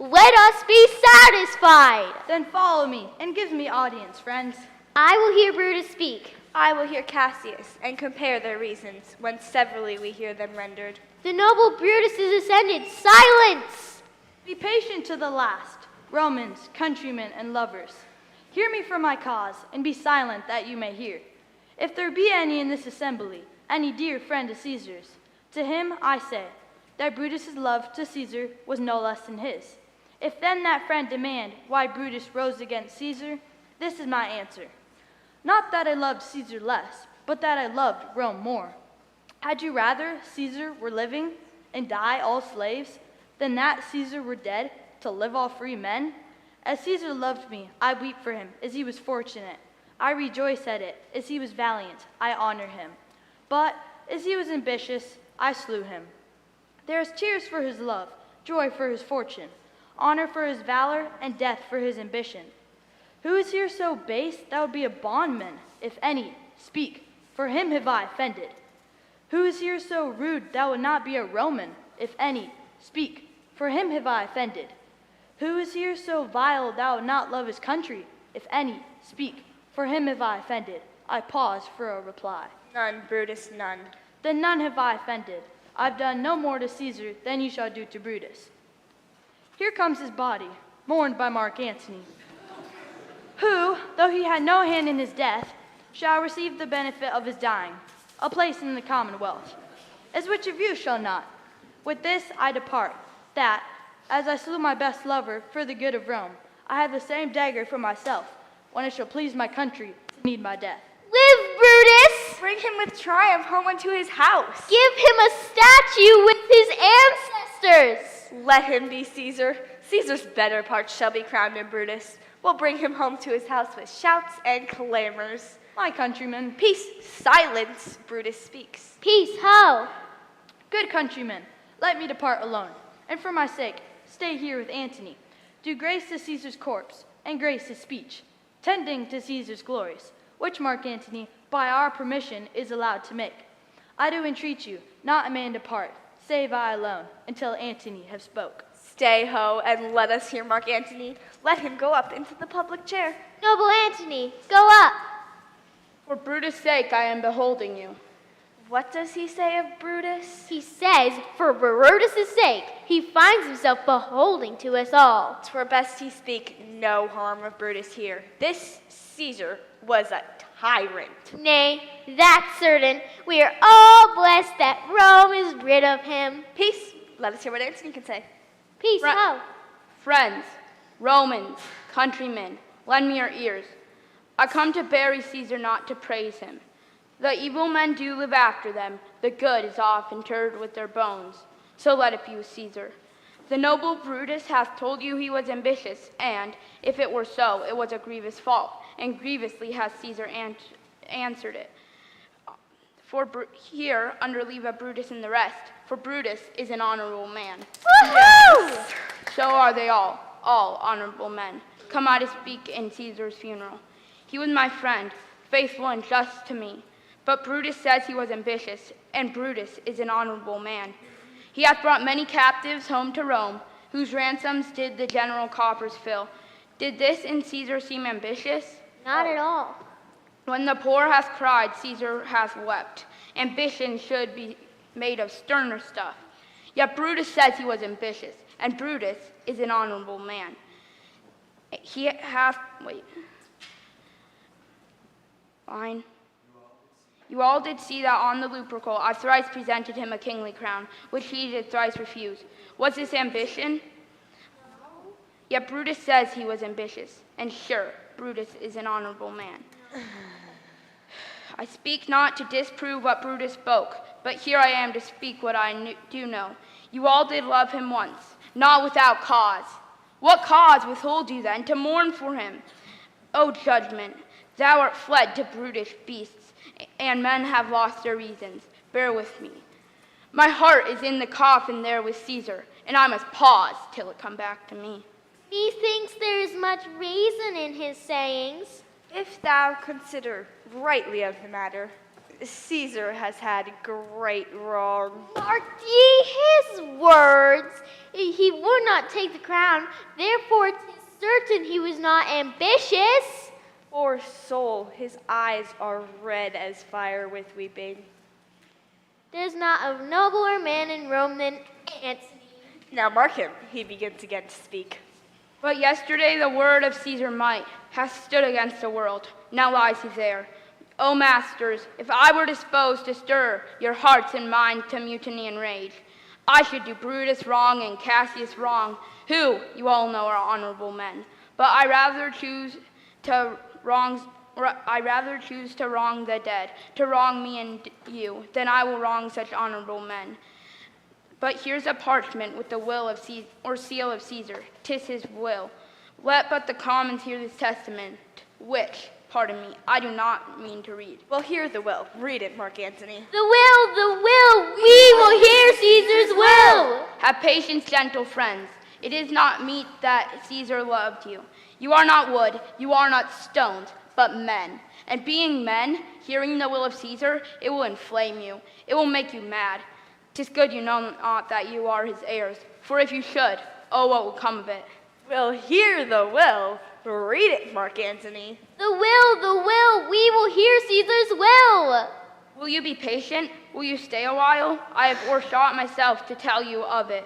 Let us be satisfied. Then follow me, and give me audience, friends. I will hear Brutus speak. I will hear Cassius, and compare their reasons, when severally we hear them rendered. The noble Brutus is ascended. Silence! Be patient to the last, Romans, countrymen, and lovers. Hear me for my cause, and be silent that you may hear. If there be any in this assembly, any dear friend of Caesar's, to him I say, that Brutus's love to Caesar was no less than his. If then that friend demand why Brutus rose against Caesar, this is my answer. Not that I loved Caesar less, but that I loved Rome more. Had you rather Caesar were living and die all slaves, than that Caesar were dead to live all free men? As Caesar loved me, I weep for him, as he was fortunate. I rejoice at it, as he was valiant, I honor him. But as he was ambitious, I slew him. There is tears for his love, joy for his fortune, honor for his valor, and death for his ambition. Who is here so base that would be a bondman, if any? Speak, for him have I offended. Who is here so rude that would not be a Roman, if any? Speak, for him have I offended. Who is here so vile that would not love his country, if any? Speak, for him have I offended. I pause for a reply. None, Brutus, none. Then none have I offended. I've done no more to Caesar than you shall do to Brutus. Here comes his body, mourned by Mark Antony, who, though he had no hand in his death, shall receive the benefit of his dying, a place in the commonwealth, as which of you shall not? With this I depart, that, as I slew my best lover for the good of Rome, I have the same dagger for myself, when it shall please my country to need my death. Live, Brutus! Bring him with triumph home unto his house. Give him a statue with his ancestors! Let him be Caesar. Caesar's better parts shall be crowned in Brutus. We'll bring him home to his house with shouts and clamors. My countrymen, Peace, silence, Brutus speaks. Peace, ho! good countrymen, let me depart alone, and for my sake, stay here with Antony. Do grace to Caesar's corpse, and grace his speech, tending to Caesar's glories, which Mark Antony, by our permission, is allowed to make. I do entreat you, not a man depart, save I alone, until Antony have spoke. Stay, ho, and let us hear Mark Antony. Let him go up into the public chair. Noble Antony, go up. For Brutus' sake I am beholding you. What does he say of Brutus? He says, for Brutus' sake, he finds himself beholding to us all. 'Twere best he speak no harm of Brutus here. This Caesar was a tyrant. Nay, that's certain. We are all blessed that Rome is rid of him. Peace. Let us hear what Antony can say. Peace, ho. Friends, Romans, countrymen, lend me your ears. I come to bury Caesar, not to praise him. The evil men do live after them. The good is oft interred with their bones. So let it be with Caesar. The noble Brutus hath told you he was ambitious, and, if it were so, it was a grievous fault, and grievously has Caesar answered it. Here, under leave of Brutus and the rest, for Brutus is an honorable man. Woohoo! So are they all honorable men. Come out to speak in Caesar's funeral. He was my friend, faithful and just to me. But Brutus says he was ambitious, and Brutus is an honorable man. He hath brought many captives home to Rome, whose ransoms did the general coffers fill. Did this in Caesar seem ambitious? Not at all. When the poor hath cried, Caesar hath wept. Ambition should be made of sterner stuff. Yet Brutus says he was ambitious, and Brutus is an honorable man. You all did see that on the Lupercal I thrice presented him a kingly crown, which he did thrice refuse. Was this ambition? Yet Brutus says he was ambitious, and sure, Brutus is an honorable man. I speak not to disprove what Brutus spoke, but here I am to speak what I do know. You all did love him once, not without cause. What cause withhold you then to mourn for him? O judgment, thou art fled to brutish beasts, and men have lost their reasons. Bear with me. My heart is in the coffin there with Caesar, and I must pause till it come back to me. Methinks there is much reason in his sayings. If thou consider rightly of the matter, Caesar has had great wrong. Mark ye his words. He would not take the crown, therefore 'tis certain he was not ambitious. Poor soul, his eyes are red as fire with weeping. There's not a nobler man in Rome than Antony. Now mark him, he begins again to speak. But yesterday the word of Caesar might hath stood against the world. Now lies he there. O masters, if I were disposed to stir your hearts and minds to mutiny and rage, I should do Brutus wrong and Cassius wrong, who, you all know, are honorable men. But I rather choose to wrong the dead, to wrong me and you, than I will wrong such honorable men. But here's a parchment with the will of Caesar, or seal of Caesar. 'Tis his will. Let but the commons hear this testament, which, pardon me, I do not mean to read. Well, hear the will. Read it, Mark Antony. The will, we will hear Caesar's will. Have patience, gentle friends. It is not meet that Caesar loved you. You are not wood, you are not stones, but men. And being men, hearing the will of Caesar, it will inflame you. It will make you mad. 'Tis good you know not that you are his heirs, for if you should, oh, what will come of it? We'll hear the will. Read it, Mark Antony. The will, we will hear Caesar's will. Will you be patient? Will you stay a while? I have forethought myself to tell you of it.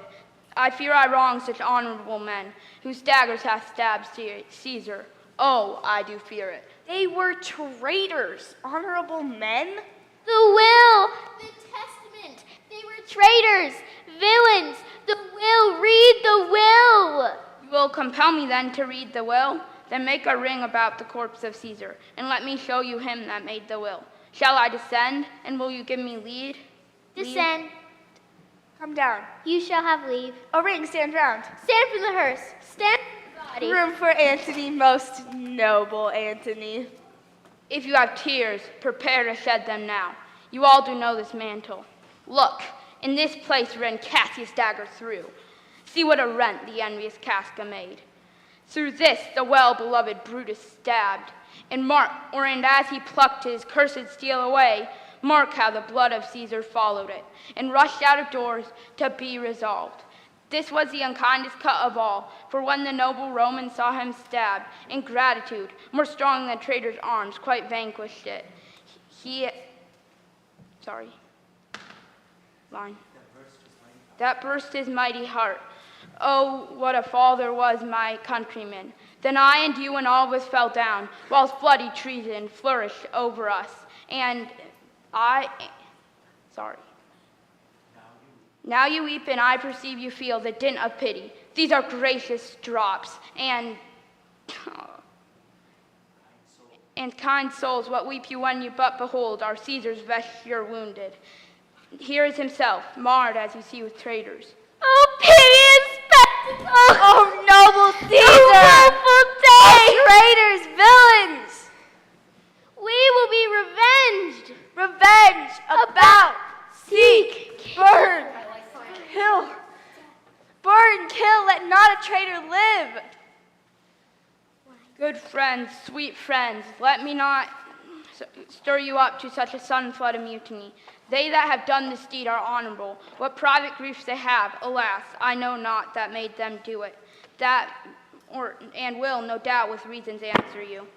I fear I wrong such honorable men, whose daggers hath stabbed Caesar. Oh, I do fear it. They were traitors, honorable men. The will, the testament, they were traitors, villains. The will, read the will. You will compel me then to read the will? Then make a ring about the corpse of Caesar, and let me show you him that made the will. Shall I descend, and will you give me lead? Descend. Come down. You shall have leave. A ring, stand round. Stand for the hearse. Stand for the body. Room for Antony, most noble Antony. If you have tears, prepare to shed them now. You all do know this mantle. Look, in this place ran Cassius' dagger through. See what a rent the envious Casca made. Through this the well-beloved Brutus stabbed, and as he plucked his cursed steel away, mark how the blood of Caesar followed it, and rushed out of doors to be resolved. This was the unkindest cut of all, for when the noble Roman saw him stabbed, ingratitude, more strong than traitor's arms, quite vanquished it. That burst his mighty heart. Oh, what a fall there was, my countrymen. Then I and you and all was fell down, whilst bloody treason flourished over us. Now you weep, and I perceive you feel the dint of pity. These are gracious drops, and kind souls, what weep you when you but behold our Caesar's vesture wounded? Here is himself, marred as you see with traitors. Oh, piteous spectacle! Oh, noble Caesar! Oh, traitors, villains! we will be revenged. Revenge, about, seek, burn, kill. Burn, kill, let not a traitor live. Good friends, sweet friends, let me not stir you up to such a sudden flood of mutiny. They that have done this deed are honorable. What private griefs they have, alas, I know not that made them do it. And will, no doubt, with reasons answer you.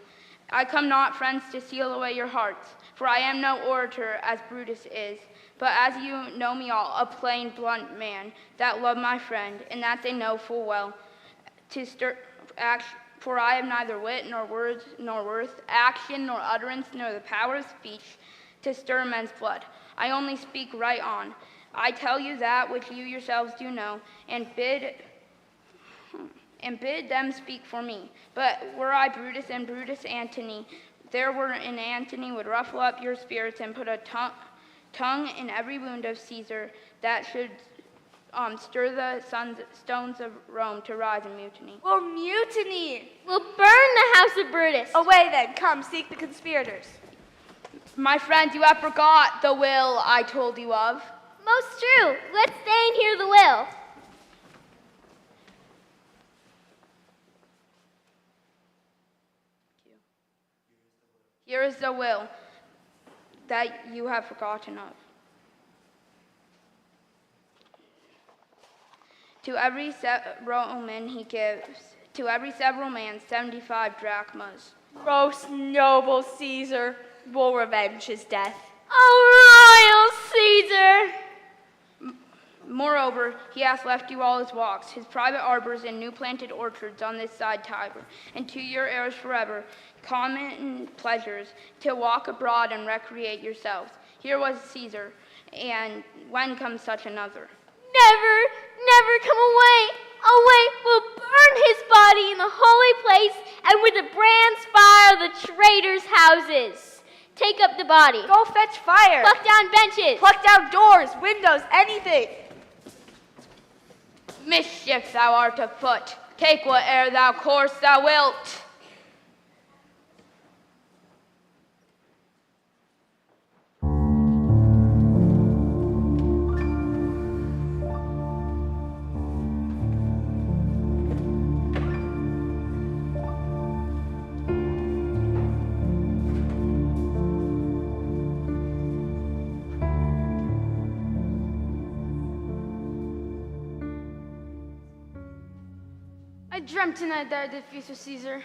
I come not, friends, to seal away your hearts, for I am no orator as Brutus is, but as you know me all, a plain, blunt man, that love my friend, and that they know full well, for I have neither wit, nor words, nor worth, action, nor utterance, nor the power of speech, to stir men's blood. I only speak right on. I tell you that which you yourselves do know, and bid them speak for me. But were I Brutus and Brutus Antony, there were an Antony would ruffle up your spirits and put a tongue in every wound of Caesar that should stir the stones of Rome to rise in mutiny. We'll mutiny. We'll burn the house of Brutus. Away then, come, seek the conspirators. My friends, you have forgot the will I told you of. Most true. Let's stay and hear the will. Here is the will that you have forgotten of. To every Roman he gives, to every several man, 75 drachmas. Most noble Caesar will revenge his death. Oh, royal Caesar! Moreover, he hath left you all his walks, his private arbors and new planted orchards on this side Tiber, and to your heirs forever, common pleasures, to walk abroad and recreate yourselves. Here was Caesar, and when comes such another? Never come away. We'll burn his body in the holy place, and with the brands fire the traitors' houses. Take up the body. Go fetch fire. Pluck down benches. Pluck down doors, windows, anything. Mischief thou art afoot. Take whate'er thou course thou wilt. dreamt tonight that I did feast with Caesar,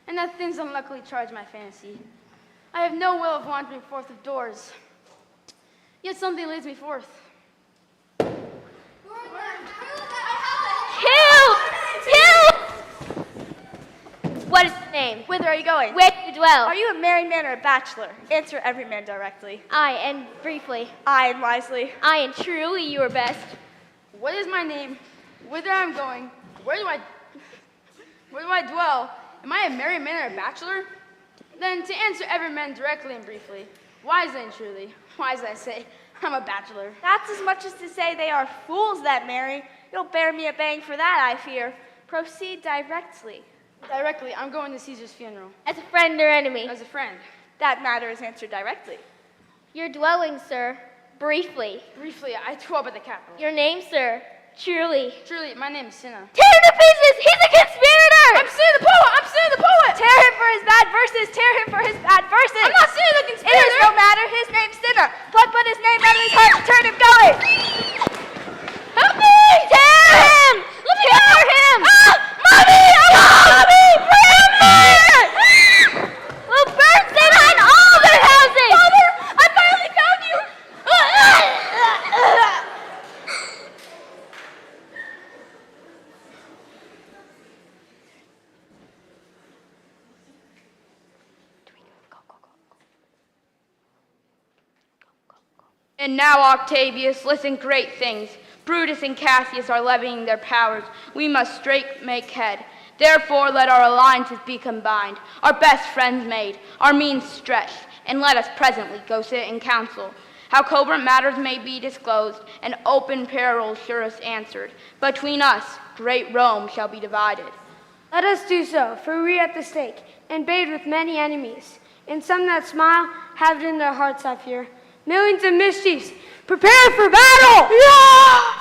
and that things unluckily charged my fantasy. I have no will of wandering forth of doors, yet something leads me forth. What is your name? Whither are you going? Where do you dwell? Are you a married man or a bachelor? Answer every man directly. Aye, and briefly. Aye, and wisely. Aye, and truly you are best. What is my name? Whither I'm going? Where do I dwell? Am I a married man or a bachelor? Then to answer every man directly and briefly, wisely and truly, wise I say, I'm a bachelor. That's as much as to say they are fools that marry. You'll bear me a bang for that, I fear. Proceed directly. Directly, I'm going to Caesar's funeral. As a friend or enemy? As a friend. That matter is answered directly. Your dwelling, sir? Briefly. Briefly, I dwell by the capital. Your name, sir? Truly. Truly, my name is Cinna. Tear him to pieces! He's a conspirator! I'm seeing the poet! I'm seeing the poet! Tear him for his bad verses! Tear him for his bad verses! I'm not seeing the It conspirator! is no matter. His name's Sinner. Pluck but his name out of his heart and turn him going. Help me! Tear him! Let me tear him! Mommy! Mommy! Bring me! We'll burn St. Hyde all their houses! Mother! I finally found you! And now, Octavius, listen, great things. Brutus and Cassius are levying their powers. We must straight make head. Therefore, let our alliances be combined, our best friends made, our means stretched, and let us presently go sit in council. How covert matters may be disclosed, and open perils surest answered. Between us, great Rome shall be divided. Let us do so, for we are at the stake, and bade with many enemies. And some that smile have it in their hearts, I fear. Millions of mischiefs, prepare for battle! Yeah!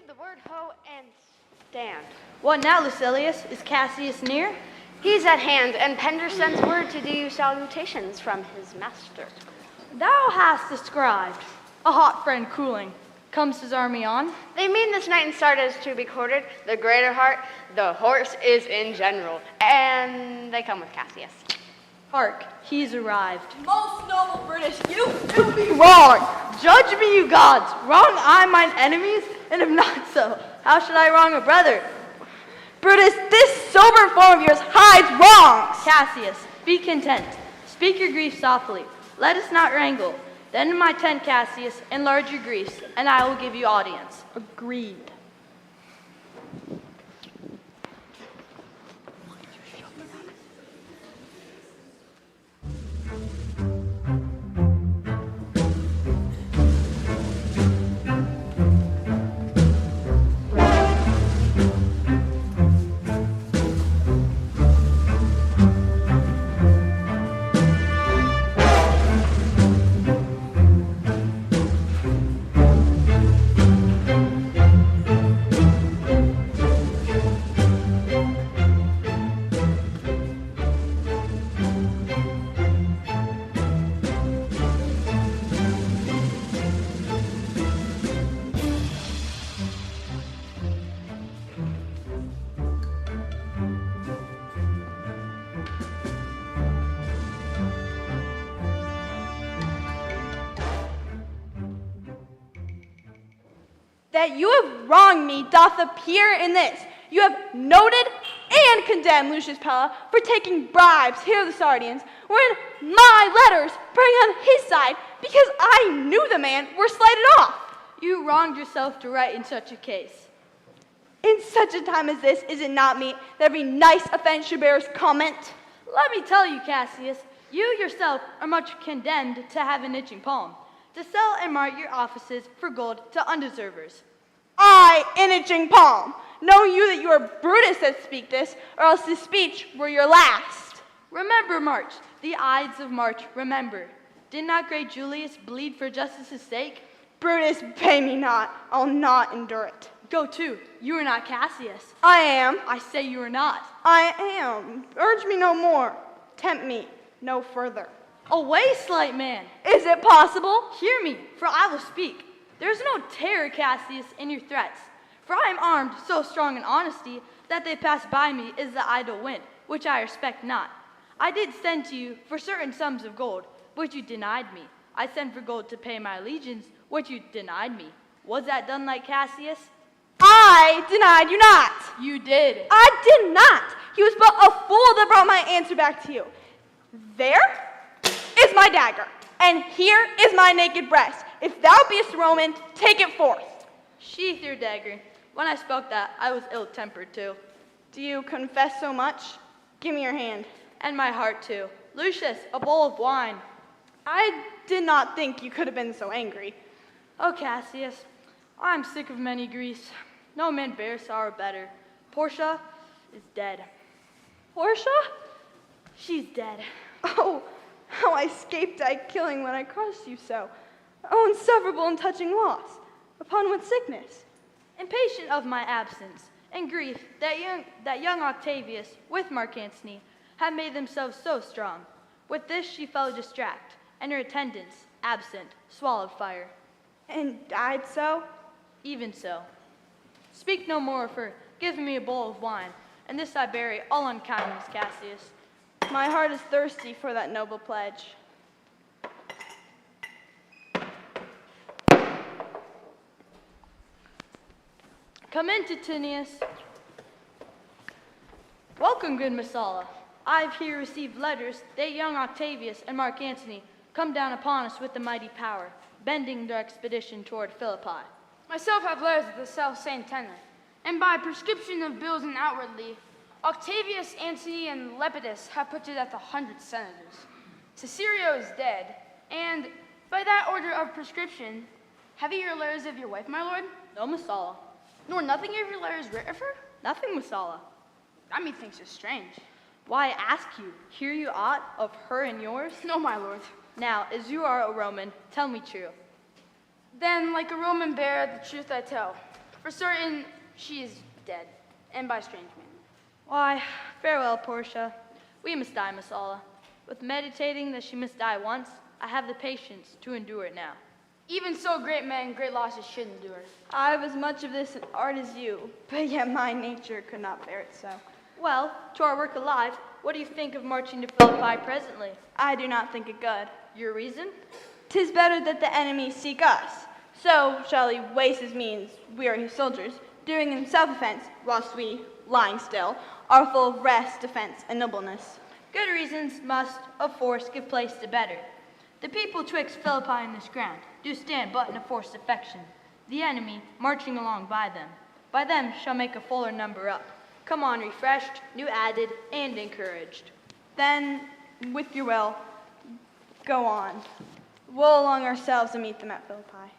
the word ho and stand. What now, Lucilius? Is Cassius near? He's at hand, and Pender sends word to do you salutations from his master. Thou hast described a hot friend cooling. Comes his army on? They mean this night in Sardis to be quartered, the greater heart, the horse is in general, and they come with Cassius. Hark, he's arrived. Most noble British, you Do me wrong! Judge me, you gods! Wrong I mine enemies? And if not so, how should I wrong a brother? Brutus, this sober form of yours hides wrongs. Cassius, be content. Speak your grief softly. Let us not wrangle. Then in my tent, Cassius, enlarge your griefs, and I will give you audience. Agreed. That you have wronged me doth appear in this. You have noted and condemned Lucius Pella for taking bribes here of the Sardians, wherein my letters bring on his side because I knew the man were slighted off. You wronged yourself to write in such a case. In such a time as this, is it not meet that every nice offense should bear his comment? Let me tell you, Cassius, you yourself are much condemned to have an itching palm, to sell and mart your offices for gold to undeservers. I, an itching palm, know you that you are Brutus that speak this, or else this speech were your last. Remember March, the Ides of March, remember. Did not great Julius bleed for justice's sake? Brutus, pay me not. I'll not endure it. Go to. You are not Cassius. I am. I say you are not. I am. Urge me no more. Tempt me no further. Away, slight man. Is it possible? Hear me, for I will speak. There is no terror, Cassius, in your threats. For I am armed so strong in honesty that they pass by me is the idle wind, which I respect not. I did send to you for certain sums of gold, which you denied me. I sent for gold to pay my allegiance, which you denied me. Was that done like Cassius? I denied you not. You did. I did not. He was but a fool that brought my answer back to you. There is my dagger, and here is my naked breast. If thou beest Roman, take it forth. Sheath your dagger. When I spoke that, I was ill-tempered too. Do you confess so much? Give me your hand. And my heart too. Lucius, a bowl of wine. I did not think you could have been so angry. Oh, Cassius, I am sick of many griefs. No man bears sorrow better. Portia is dead. Portia? She's dead. Oh, how I escaped I killing when I crossed you so. Oh, insufferable and touching loss. Upon what sickness? Impatient of my absence, and grief that young Octavius, with Mark Antony, had made themselves so strong. With this she fell distract, and her attendants, absent, swallowed fire. And died so? Even so. Speak no more of her. Give me a bowl of wine, and this I bury all unkindness, Cassius. My heart is thirsty for that noble pledge. Come in, Titinius. Welcome, good Messala. I have here received letters that young Octavius and Mark Antony come down upon us with the mighty power, bending their expedition toward Philippi. Myself have letters of the self-same tenor, and by prescription of bills and outwardly, Octavius, Antony, and Lepidus have put to death 100 senators. Cesario is dead, and by that order of prescription, have you your letters of your wife, my lord? No, Messala. Nor nothing of your letters writ of her? Nothing, Messala. That methinks is strange. Why, I ask you, hear you aught of her and yours? No, my lord. Now, as you are a Roman, tell me true. Then, like a Roman bear, the truth I tell. For certain, she is dead, and by strange men. Why, farewell, Portia. We must die, Messala. With meditating that she must die once, I have the patience to endure it now. Even so, great men, great losses should endure. I have as much of this in art as you, but yet my nature could not bear it so. Well, to our work alive, what do you think of marching to Philippi presently? I do not think it good. Your reason? 'Tis better that the enemy seek us. So shall he waste his means, weary soldiers, doing in self-defense, whilst we, lying still, are full of rest, defense, and nobleness. Good reasons must, of force, give place to better. The people twixt Philippi and this ground do stand but in a forced affection. The enemy, marching along by them shall make a fuller number up. Come on, refreshed, new added, and encouraged. Then, with your will, go on. We'll along ourselves and meet them at Philippi.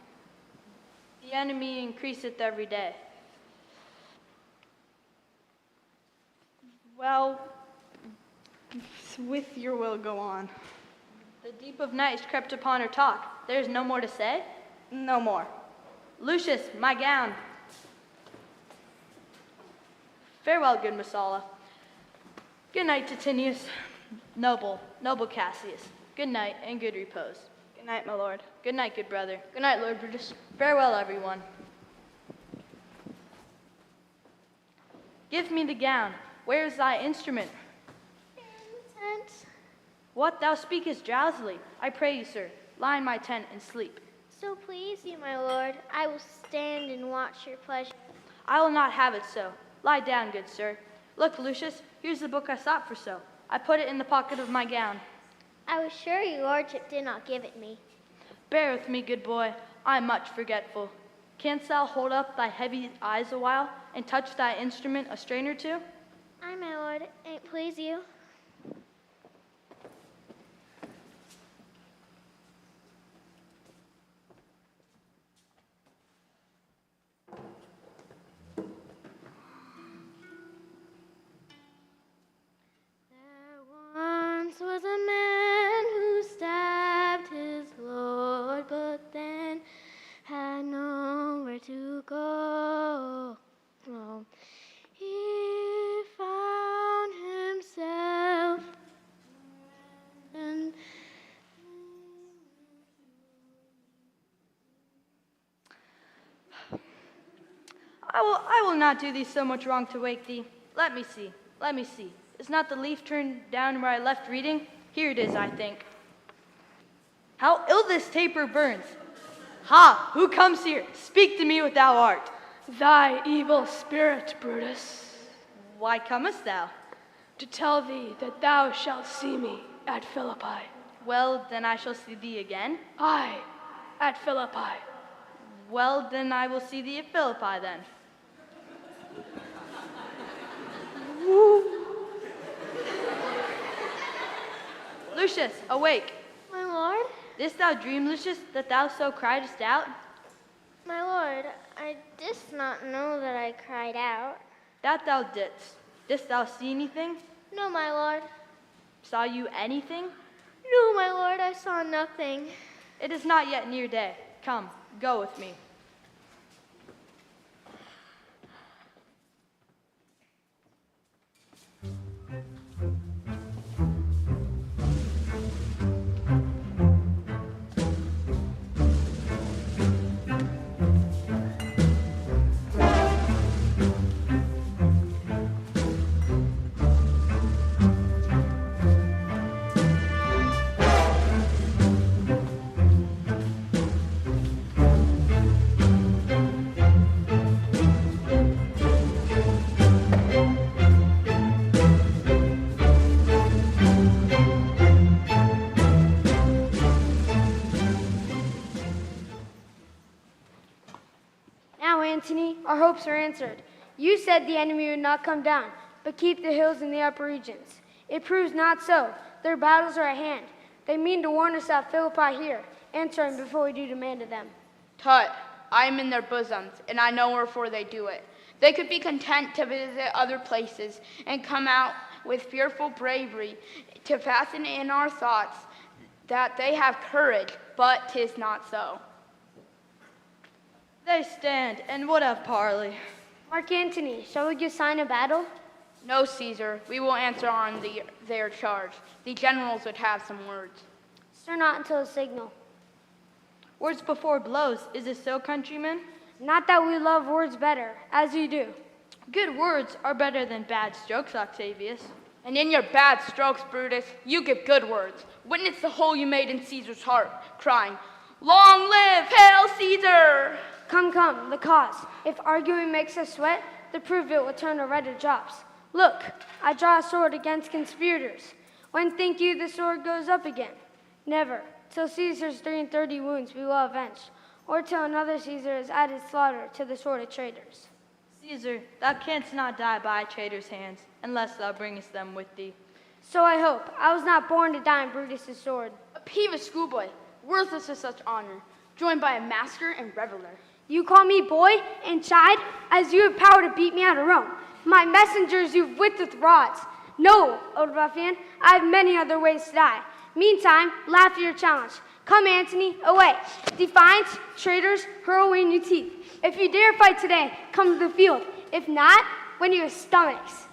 The enemy increaseth every day. Well, with your will, go on. The deep of night has crept upon her talk. There is no more to say? No more. Lucius, my gown. Farewell, good Messala. Good night, Titinius. Noble Cassius. Good night and good repose. Good night, my lord. Good night, good brother. Good night, Lord Brutus. Farewell, everyone. Give me the gown. Where is thy instrument? Tent. What, thou speakest drowsily? I pray you, sir, lie in my tent and sleep. So please you, my lord, I will stand and watch your pleasure. I will not have it so. Lie down, good sir. Look, Lucius, here's the book I sought for so. I put it in the pocket of my gown. I was sure your lordship did not give it me. Bear with me, good boy. I am much forgetful. Canst thou hold up thy heavy eyes a while and touch thy instrument a strain or two? Aye, my lord, an't please you. Once was a man who stabbed his lord, but then had nowhere to go. Oh, he found himself and I will not do thee so much wrong to wake thee. Let me see. Is not the leaf turned down where I left reading? Here it is, I think. How ill this taper burns. Ha! Who comes here? Speak to me what thou art. Thy evil spirit, Brutus, Why comest thou? to tell thee that thou shalt see me at Philippi. Well, then I shall see thee again. Aye, at Philippi. Well, then I will see thee at Philippi then. Lucius, awake. my lord, Didst thou dream, Lucius, that thou so criedest out? my lord, I didst not know that I cried out. That thou didst. Didst thou see anything? No, my lord. Saw you anything? No, my lord, I saw nothing. It is not yet near day. Come, go with me. Now, Antony, our hopes are answered. You said the enemy would not come down, but keep the hills in the upper regions. It proves not so. Their battles are at hand. They mean to warn us at Philippi here. Answer them before we do demand of them. Tut, I am in their bosoms, and I know wherefore they do it. They could be content to visit other places and come out with fearful bravery to fasten in our thoughts that they have courage, but 'tis not so. They stand, and what of parley? Mark Antony, shall we give sign of battle? No, Caesar, we will answer on their charge. The generals would have some words. Stir not until a signal. Words before blows, is it so, countrymen? Not that we love words better, as you do. Good words are better than bad strokes, Octavius. And in your bad strokes, Brutus, you give good words. Witness the hole you made in Caesar's heart, crying, "Long live, hail Caesar!" Come, come, the cause. If arguing makes us sweat, the proof it will turn to red drops. Look, I draw a sword against conspirators. When think you the sword goes up again? Never, till Caesar's 330 wounds we will avenge, or till another Caesar has added slaughter to the sword of traitors. Caesar, thou canst not die by a traitor's hands, unless thou bringest them with thee. So I hope. I was not born to die in Brutus' sword. A peevish schoolboy, worthless of such honor, joined by a master and reveler. You call me boy and chide, as you have power to beat me out of Rome. My messengers you've whipped with rods. No, old ruffian, I have many other ways to die. Meantime, laugh at your challenge. Come, Antony, away. Defiance, traitors, hurl away new teeth. If you dare fight today, come to the field. If not, win your stomachs.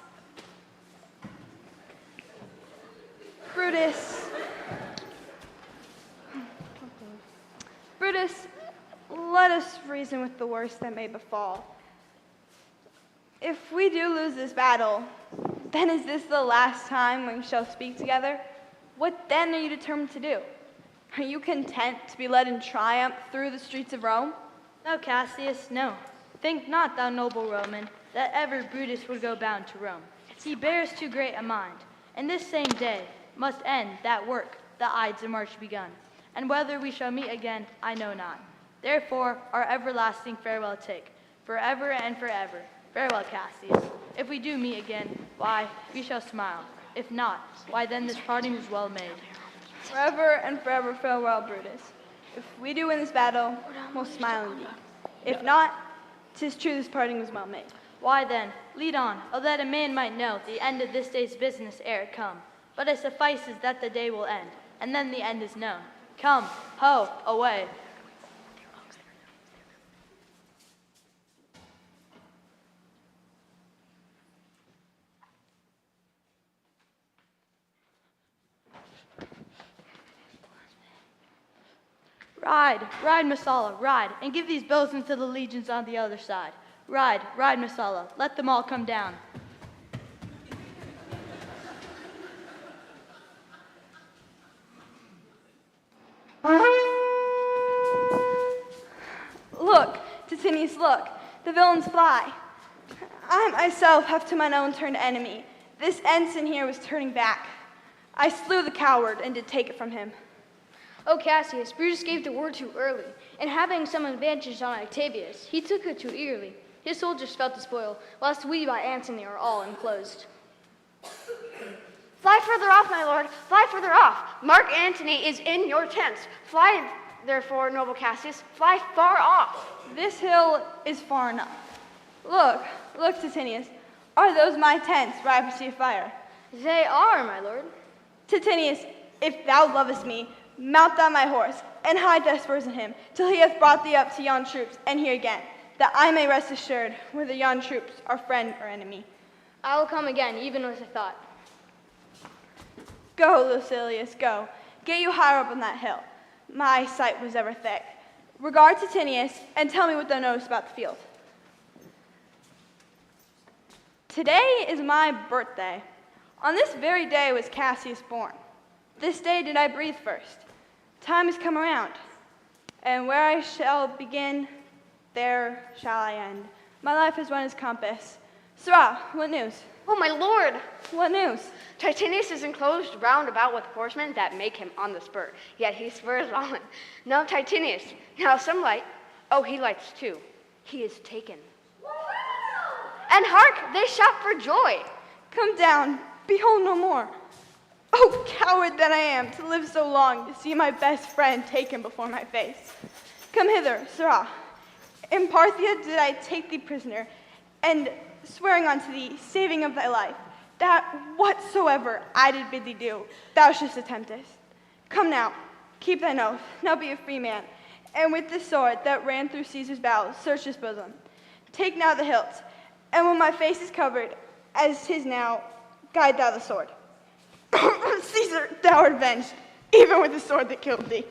Brutus, let us reason with the worst that may befall. If we do lose this battle, then is this the last time we shall speak together? What then are you determined to do? Are you content to be led in triumph through the streets of Rome? No, Cassius, no. Think not, thou noble Roman, that ever Brutus would go bound to Rome. He bears too great a mind, and this same day must end that work that Ides a march begun. And whether we shall meet again, I know not. Therefore, our everlasting farewell take, forever and forever. Farewell, Cassius. If we do meet again, why, we shall smile. If not, why then this parting was well made. Forever and forever farewell, Brutus. If we do win this battle, we'll smile indeed. If not, 'tis true this parting was well made. Why then, lead on, oh that a man might know the end of this day's business ere it come. But it suffices that the day will end, and then the end is known. Come, ho, away. Ride, ride, Messala, ride, and give these bows into the legions on the other side. Ride, ride, Messala, let them all come down. Look, Titinius, look, the villains fly. I myself have to mine own turned enemy. This ensign here was turning back. I slew the coward and did take it from him. O Cassius, Brutus gave the word too early, and having some advantage on Octavius, he took it too eagerly. His soldiers felt the spoil, whilst we by Antony are all enclosed. Fly further off, my lord, fly further off. Mark Antony is in your tents. Fly, therefore, noble Cassius, fly far off. This hill is far enough. Look, look, Titinius. Are those my tents where I perceive fire? They are, my lord. Titinius, if thou lovest me, mount thou my horse, and hide thy spurs in him, till he hath brought thee up to yon troops, and here again, that I may rest assured whether yon troops are friend or enemy. I will come again, even as I thought. Go, Lucilius, go. Get you higher up on that hill. My sight was ever thick. Regard Titinius, and tell me what thou knowest about the field. Today is my birthday. On this very day was Cassius born. This day did I breathe first. Time has come around, and where I shall begin, there shall I end. My life has run its compass. Sirrah, what news? Oh, my lord! What news? Titinius is enclosed round about with horsemen that make him on the spur, yet he spurs on. No, Titinius, now some light. Oh, he lights too. He is taken. And hark, they shout for joy. Come down, behold no more. Oh, coward that I am, to live so long, to see my best friend taken before my face. Come hither, Sirrah. In Parthia did I take thee prisoner, and swearing unto thee, saving of thy life, that whatsoever I did bid thee do, thou shouldst attempt it. Come now, keep thine oath, now be a free man, and with the sword that ran through Caesar's bowels, search his bosom. Take now the hilt, and when my face is covered, as 'tis now, guide thou the sword. Caesar, thou art avenged, even with the sword that killed thee.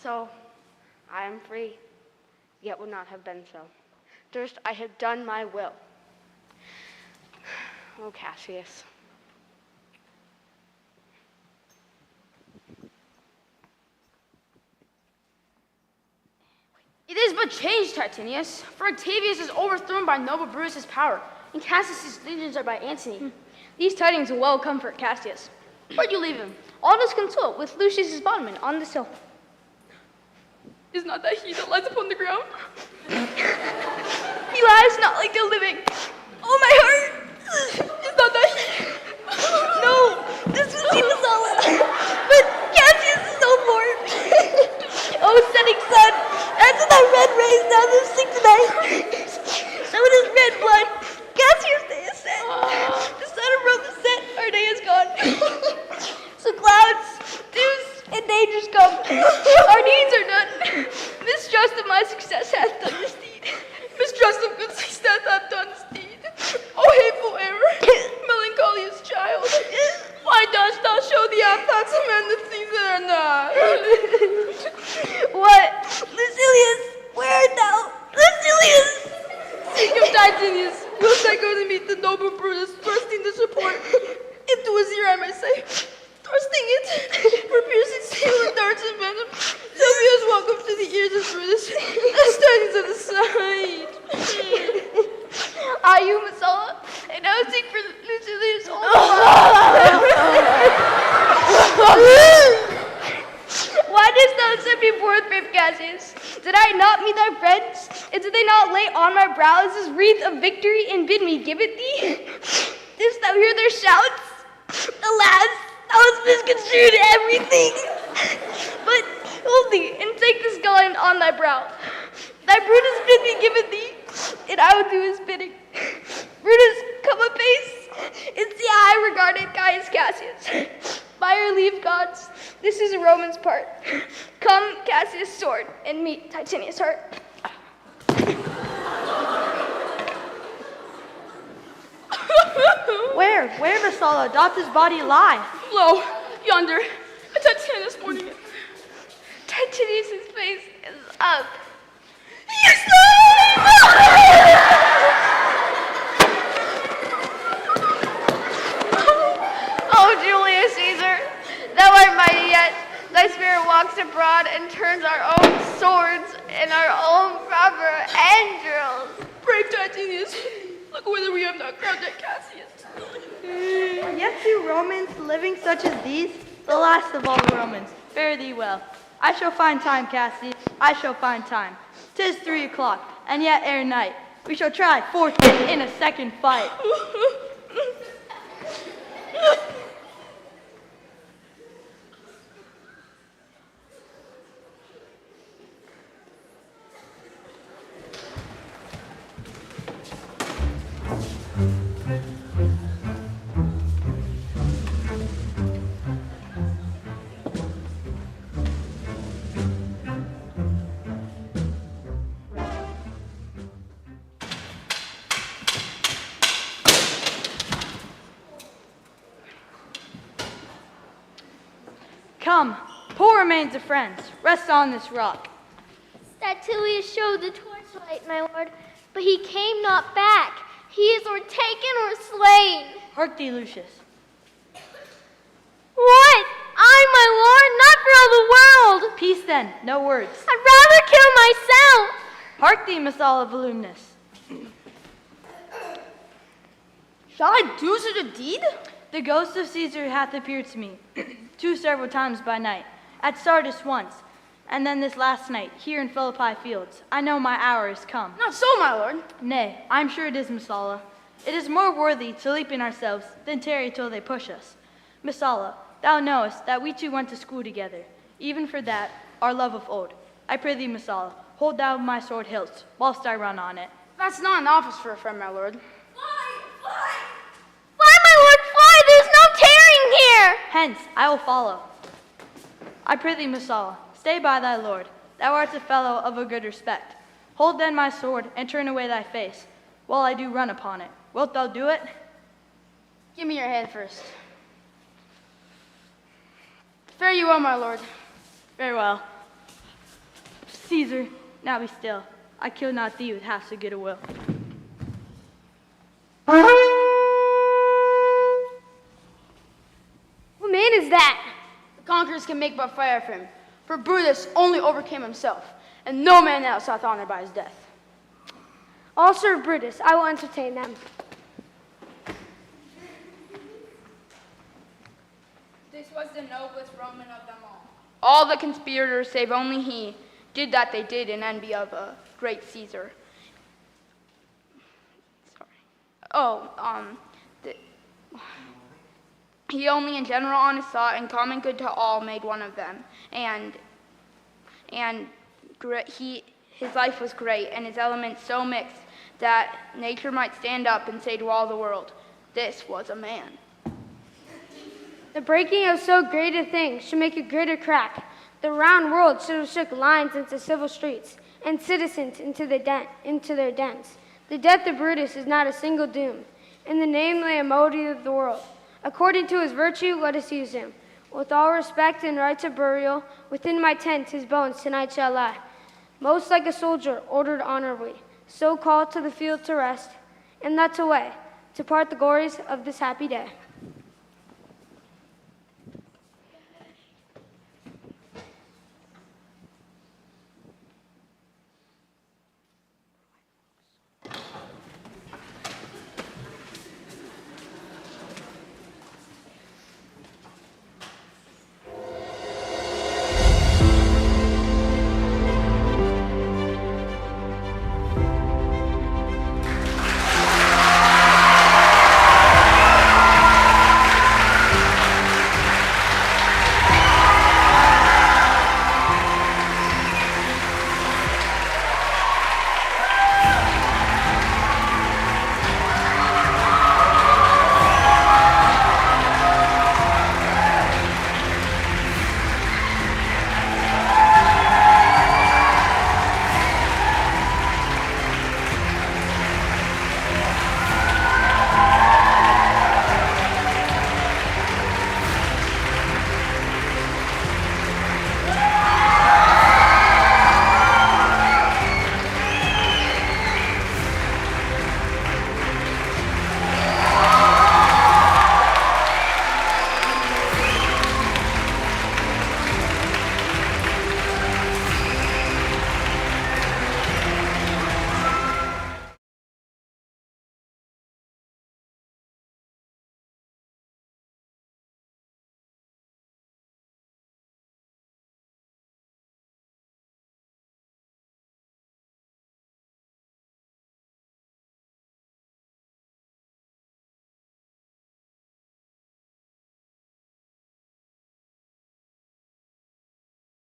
So, I am free, yet would not have been so. Durst I have done my will. O Cassius. It is but change, Titinius, for Octavius is overthrown by noble Brutus's power, and Cassius' legions are by Antony. These tidings will well comfort Cassius. Where'd you leave him? All us consult with Lucius's bondman on this hill. Is not that he that lies upon the ground? He lies not like the living. Oh, my heart! Is not that he? No, this was Ceasar. But Cassius is no more. Oh, setting sun, answer thy red rays now that sink tonight. So it is red blood. Cassius' day is set. The sun of Rome is set. Our day is gone. So clouds, dews, and dangers come. Our needs are done. Mistrust of my success hath done this deed. Mistrust of good success hath done this deed. O hateful error, melancholious child, why dost thou show the outthoughts of men the things that are not? What? Lucilius, where art thou? Lucilius! Think of Titinius, whilst I go to meet the noble Brutus, thrusting the support into his ear, I may say, thrusting it, for piercing steel and darts and venom, shall be as welcome to the ears of Brutus as tidings of the side. Are you Messala? And I will seek for Lucilius all Why didst thou send me forth, brave Cassius? Did I not meet thy friends? And did they not lay on my brows this wreath of victory and bid me give it thee? Didst thou hear their shouts? Alas, thou hast misconstrued everything. But hold thee, and take this garland on thy brow. Thy Brutus bid me give it thee, and I will do his bidding. Brutus, come apace, and see how I regarded Caius Cassius. By your leave, gods, this is a Roman's part. Come, Cassius' sword, and meet Titinius' heart. Where, Messala, doth his body lie? Lo, yonder, a Titinius mourning it. Titinius' face is up. Yes, Oh, Julius Caesar, thou art mighty yet. Thy spirit walks abroad and turns our own swords and our own proper angels. brave Titinius, look whether we have not crowned at Cassius. Yet do Romans living such as these, the last of all the Romans, fare thee well. I shall find time, Cassius, I shall find time. 'Tis 3 o'clock, and yet ere night, we shall try forthwith in a second fight. Come, poor remains of friends, rest on this rock. Statilius showed the torchlight, my lord, but he came not back. He is or taken or slain. Hark thee, Lucius. What? I, my lord, not for all the world. Peace then, no words. I'd rather kill myself. Hark thee, Messala Volumnus. Shall I do such a deed? The ghost of Caesar hath appeared to me 2 several times by night, at Sardis once, and then this last night, here in Philippi fields. I know my hour is come. Not so, my lord. Nay, I'm sure it is, Messala. It is more worthy to leap in ourselves than tarry till they push us. Messala, thou knowest that we two went to school together, even for that, our love of old. I pray thee, Messala, hold thou my sword hilt, whilst I run on it. That's not an office for a friend, my lord. Fly, my lord, fly. There's no tearing here. Hence, I will follow. I prithee, Messala, stay by thy lord. Thou art a fellow of a good respect. Hold then my sword, and turn away thy face, while I do run upon it. Wilt thou do it? Give me your hand first. Fare you well, my lord. Very well. Caesar, now be still. I kill not thee with half so good a will. What man is that? The conquerors can make but fire of him, for Brutus only overcame himself, and no man else hath honor by his death. All serve Brutus. I will entertain them. This was the noblest Roman of them all. All the conspirators, save only he, did that they did in envy of a great Caesar. He only in general honest thought and common good to all made one of them, his life was great, and his elements so mixed that nature might stand up and say to all the world, this was a man. The breaking of so great a thing should make a greater crack. The round world should have shook lines into civil streets, and citizens into their dens. The death of Brutus is not a single doom. In the name lay a moiety of the world. According to his virtue, let us use him. With all respect and rites of burial, within my tent his bones tonight shall lie. Most like a soldier, ordered honorably, so called to the field to rest, and that's away, to part the glories of this happy day.